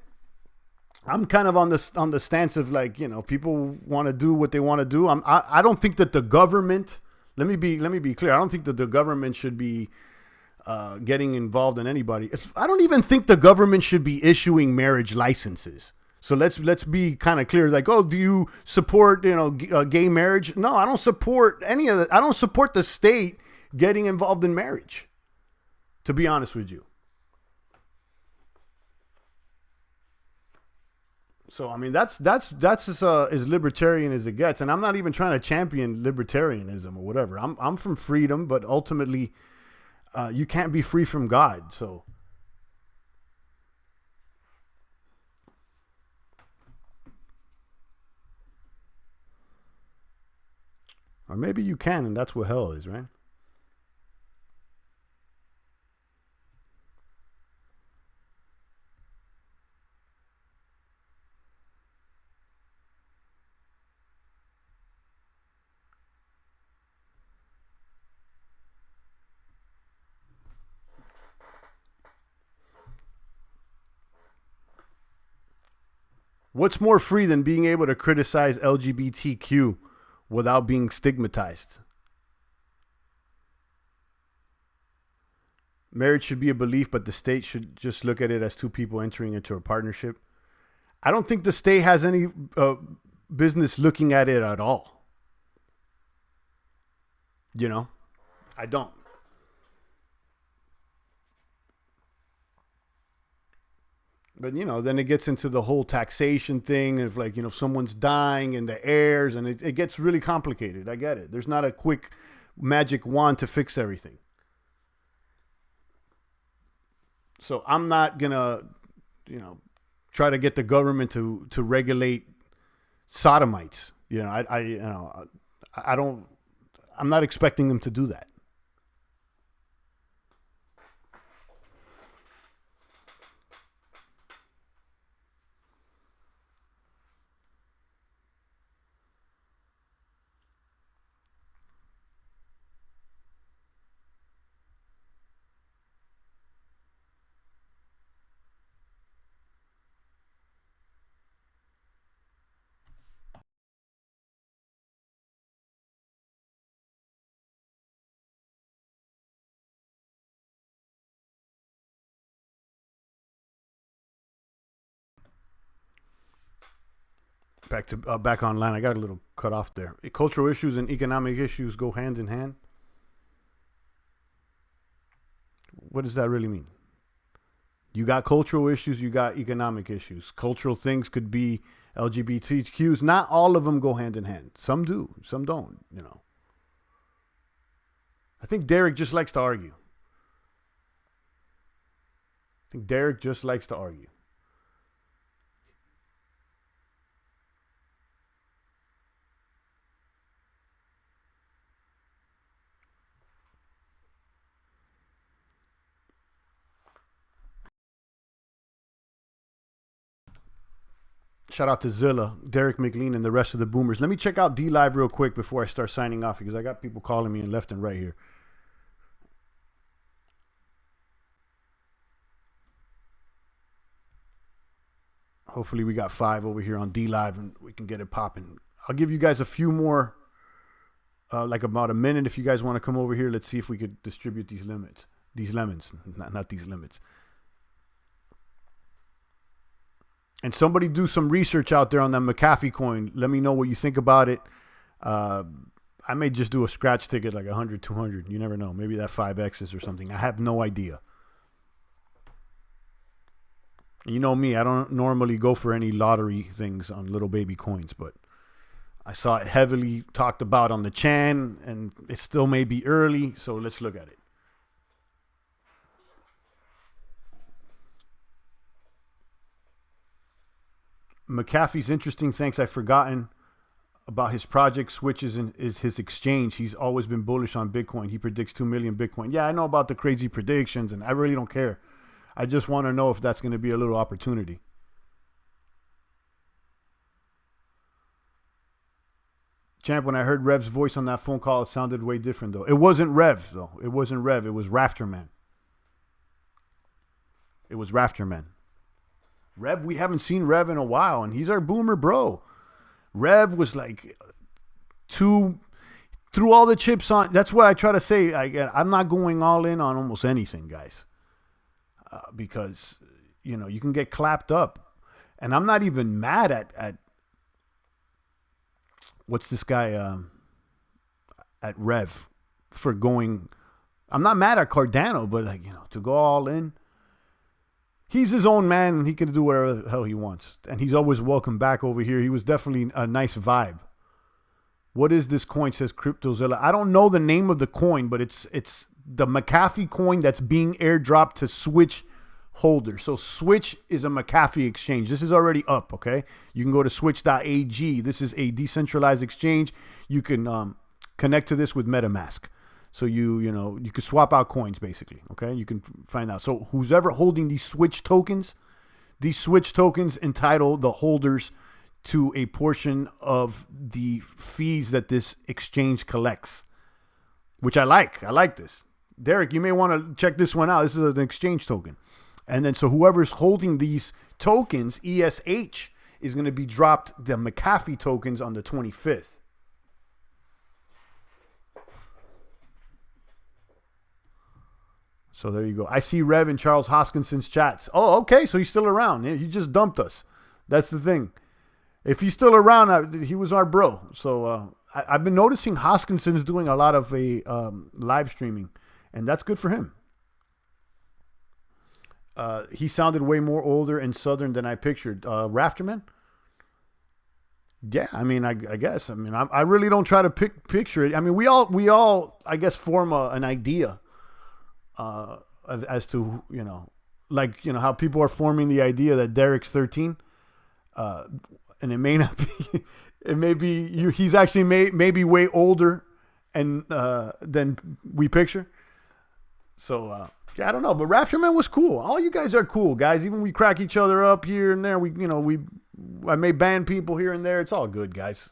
I'm kind of on the stance of like, people want to do what they want to do. I don't think that the government. Let me be clear. I don't think that the government should be getting involved in anybody. I don't even think the government should be issuing marriage licenses. So let's be kind of clear. Like, oh, do you support gay marriage? No, I don't support any of that. I don't support the state getting involved in marriage, to be honest with you. So I mean, that's as libertarian as it gets, and I'm not even trying to champion libertarianism or whatever. I'm from freedom, but ultimately, you can't be free from God. So, or maybe you can, and that's what hell is, right? What's more free than being able to criticize LGBTQ without being stigmatized? Marriage should be a belief, but the state should just look at it as two people entering into a partnership. I don't think the state has any business looking at it at all. I don't. But, then it gets into the whole taxation thing of like, if someone's dying and the heirs, and it gets really complicated. I get it. There's not a quick magic wand to fix everything. So I'm not going to, try to get the government to regulate sodomites. I'm not expecting them to do that. Back online. I got a little cut off there. Cultural issues and economic issues go hand in hand. What does that really mean? You got cultural issues, you got economic issues. Cultural things could be LGBTQs. Not all of them go hand in hand. Some do, some don't, I think Derek just likes to argue. Shout out to Zilla, Derek McLean, and the rest of the boomers. Let me check out D Live real quick before I start signing off, because I got people calling me left and right here. Hopefully we got 5 over here on D Live and we can get it popping. I'll give you guys a few more, like about a minute. If you guys want to come over here, let's see if we could distribute these lemons, not these limits. And somebody do some research out there on that McAfee coin. Let me know what you think about it. I may just do a scratch ticket like 100, 200. You never know. Maybe that 5X's or something. I have no idea. You know me, I don't normally go for any lottery things on little baby coins, but I saw it heavily talked about on the Chan, and it still may be early, so let's look at it. McAfee's interesting. Thanks, I've forgotten about his project switches and is his exchange. He's always been bullish on Bitcoin. He predicts 2 million Bitcoin. Yeah, I know about the crazy predictions, and I really don't care. I just want to know if that's going to be a little opportunity. Champ, when I heard Rev's voice on that phone call, it sounded way different, though. It wasn't Rev, though. It wasn't Rev. It was Rafterman. It was Rafterman. Rev, we haven't seen Rev in a while, and he's our boomer bro. Rev was like threw all the chips on. That's what I try to say. I'm not going all in on almost anything, guys, because you can get clapped up, and I'm not even mad at what's this guy at Rev for going. I'm not mad at Cardano, but to go all in. He's his own man, and he can do whatever the hell he wants. And he's always welcome back over here. He was definitely a nice vibe. What is this coin, says CryptoZilla? I don't know the name of the coin, but it's the McAfee coin that's being airdropped to Switch holders. So Switch is a McAfee exchange. This is already up, okay? You can go to switch.ag. This is a decentralized exchange. You can connect to this with MetaMask. So you could swap out coins, basically, okay? You can find out. So who's ever holding these Switch tokens entitle the holders to a portion of the fees that this exchange collects, which I like. I like this. Derek, you may want to check this one out. This is an exchange token. And then so whoever's holding these tokens, ESH, is going to be dropped the McAfee tokens on the 25th. So there you go. I see Rev in Charles Hoskinson's chats. Oh, okay. So he's still around. He just dumped us. That's the thing. If he's still around, he was our bro. So I've been noticing Hoskinson's doing a lot of live streaming, and that's good for him. He sounded way more older and southern than I pictured. Rafterman? Yeah, I mean, I guess. I mean, I really don't try to picture it. I mean, we all, I guess, form an idea. As to how people are forming the idea that Derek's 13, and it may not be. It may be he's actually maybe way older and than we picture. So yeah, I don't know, but Rafterman was cool. All you guys are cool, guys. Even we crack each other up here and there. I may ban people here and there. It's all good, guys.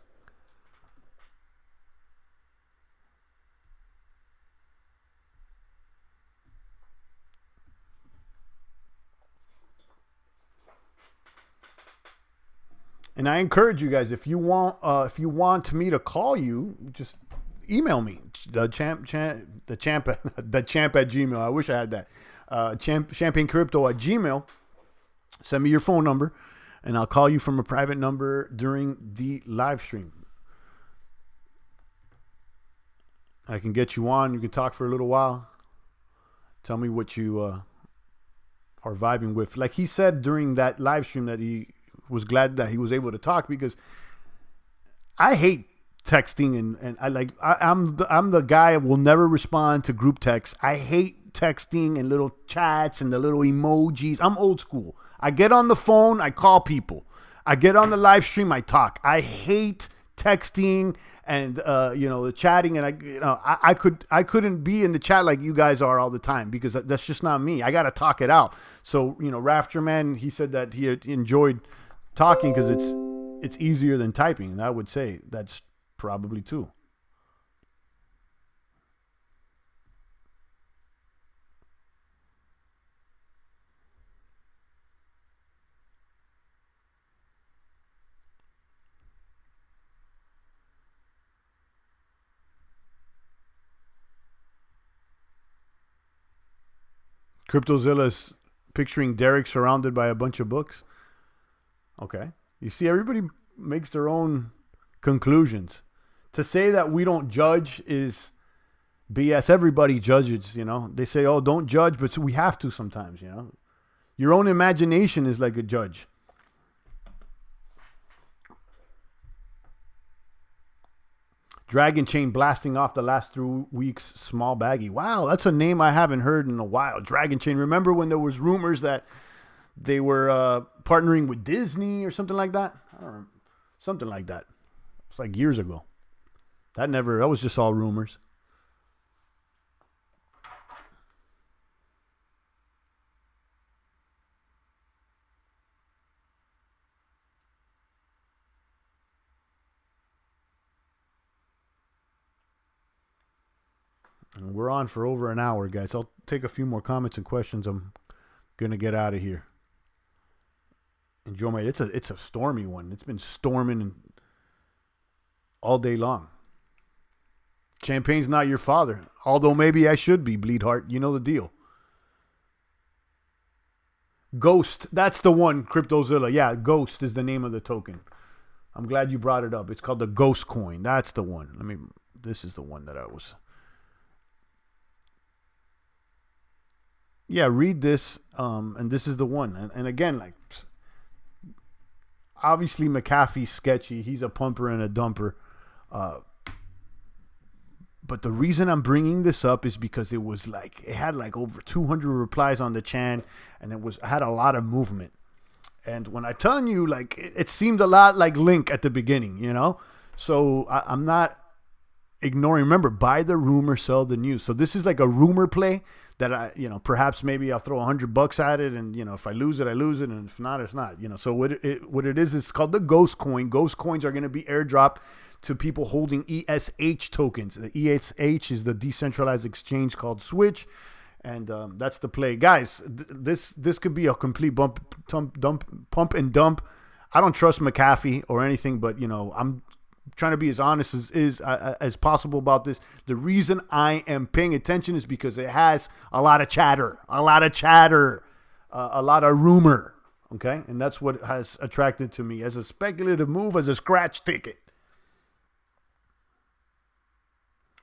And I encourage you guys, if you want me to call you, just email me the champ at Gmail. I wish I had that. Champagnecrypto at Gmail. Send me your phone number, and I'll call you from a private number during the live stream. I can get you on. You can talk for a little while. Tell me what you are vibing with. Like he said during that live stream that he was glad that he was able to talk, because I hate texting and I'm the guy who will never respond to group texts. I hate texting and little chats and the little emojis. I'm old school. I get on the phone, I call people. I get on the live stream, I talk. I hate texting and the chatting, and I couldn't be in the chat like you guys are all the time, because that's just not me. I got to talk it out. So Rafterman, he said that he enjoyed talking because it's easier than typing, and I would say that's probably true. CryptoZilla's picturing Derek surrounded by a bunch of books. Okay. You see, everybody makes their own conclusions. To say that we don't judge is BS. Everybody judges, They say, oh, don't judge, but we have to sometimes, Your own imagination is like a judge. Dragon Chain blasting off the last 3 weeks. Small baggy. Wow, that's a name I haven't heard in a while. Dragon Chain. Remember when there was rumors that they were partnering with Disney or something like that? I don't know. Something like that. It's like years ago. That was just all rumors. And we're on for over an hour, guys. I'll take a few more comments and questions. I'm gonna get out of here. Enjoy my. It's a stormy one. It's been storming all day long. Champagne's not your father, although maybe I should be. Bleedheart, you know the deal. Ghost, that's the one. Cryptozilla, yeah. Ghost is the name of the token. I'm glad you brought it up. It's called the Ghost Coin. That's the one. This is the one that I was. Yeah, read this, and this is the one. And again, like, obviously McAfee's sketchy. He's a pumper and a dumper. But the reason I'm bringing this up is because it had like over 200 replies on the chan, and it had a lot of movement. And when I'm telling you, like, it seemed a lot like Link at the beginning, you know? So I'm not ignoring. Remember, buy the rumor, sell the news. So this is like a rumor play that perhaps maybe I'll throw $100 at it, and if I lose it, I lose it, and if not, it's not. So what it is, it's called the Ghost Coin. Ghost Coins are going to be airdropped to people holding ESH tokens. The ESH is the decentralized exchange called Switch, and that's the play, guys. This could be a complete pump and dump. I don't trust McAfee or anything, but I'm trying to be as honest as possible about this. The reason I am paying attention is because it has a lot of chatter, a lot of rumor. Okay, and that's what has attracted to me as a speculative move, as a scratch ticket.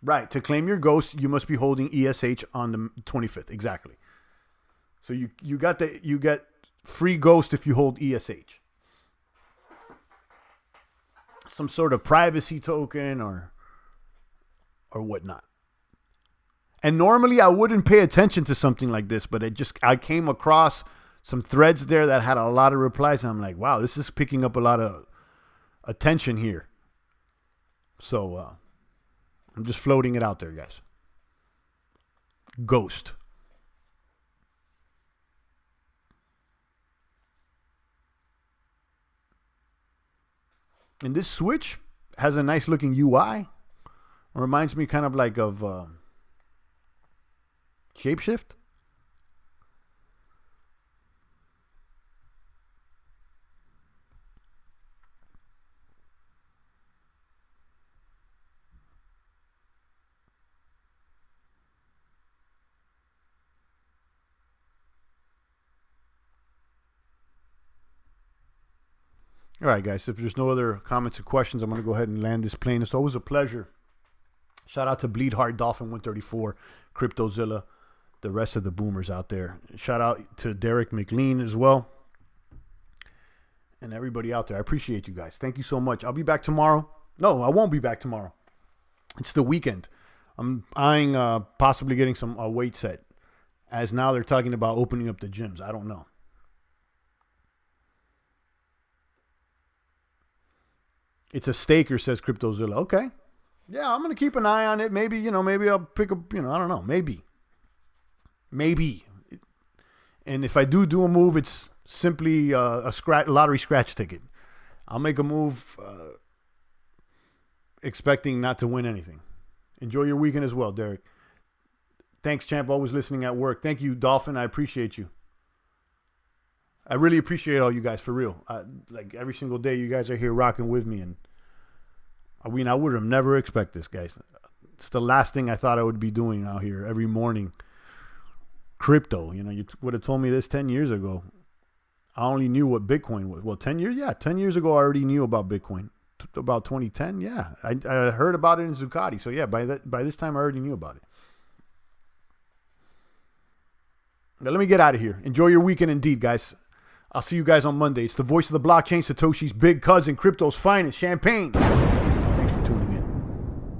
Right, to claim your ghost, you must be holding ESH on the 25th. Exactly. So you get free ghost if you hold ESH. Some sort of privacy token or whatnot. And normally I wouldn't pay attention to something like this, but I came across some threads there that had a lot of replies, and I'm like, wow, this is picking up a lot of attention here. So I'm just floating it out there, guys. Ghost. And this Switch has a nice looking UI. Reminds me kind of like of Shapeshift. All right, guys, if there's no other comments or questions, I'm going to go ahead and land this plane. It's always a pleasure. Shout out to Bleedheart, Dolphin 134, Cryptozilla, the rest of the boomers out there. Shout out to Derek McLean as well, and everybody out there. I appreciate you guys. Thank you so much. I'll be back tomorrow. No, I won't be back tomorrow. It's the weekend. I'm eyeing possibly getting some weight set, as now they're talking about opening up the gyms. I don't know. It's a staker, says Cryptozilla. Okay. Yeah, I'm going to keep an eye on it. Maybe, maybe I'll pick up, I don't know. Maybe. And if I do a move, it's simply a lottery scratch ticket. I'll make a move expecting not to win anything. Enjoy your weekend as well, Derek. Thanks, champ. Always listening at work. Thank you, Dolphin. I appreciate you. I really appreciate all you guys, for real. Like every single day, you guys are here rocking with me, and I would have never expected this, guys. It's the last thing I thought I would be doing out here every morning. Crypto, you would have told me this 10 years ago. I only knew what Bitcoin was. Well, 10 years, yeah, 10 years ago I already knew about Bitcoin. About 2010, yeah, I heard about it in Zuccotti. So yeah, by this time I already knew about it. Now, let me get out of here. Enjoy your weekend indeed, guys. I'll see you guys on Monday. It's the voice of the blockchain, Satoshi's big cousin, crypto's finest, Champagne. Thanks for tuning in.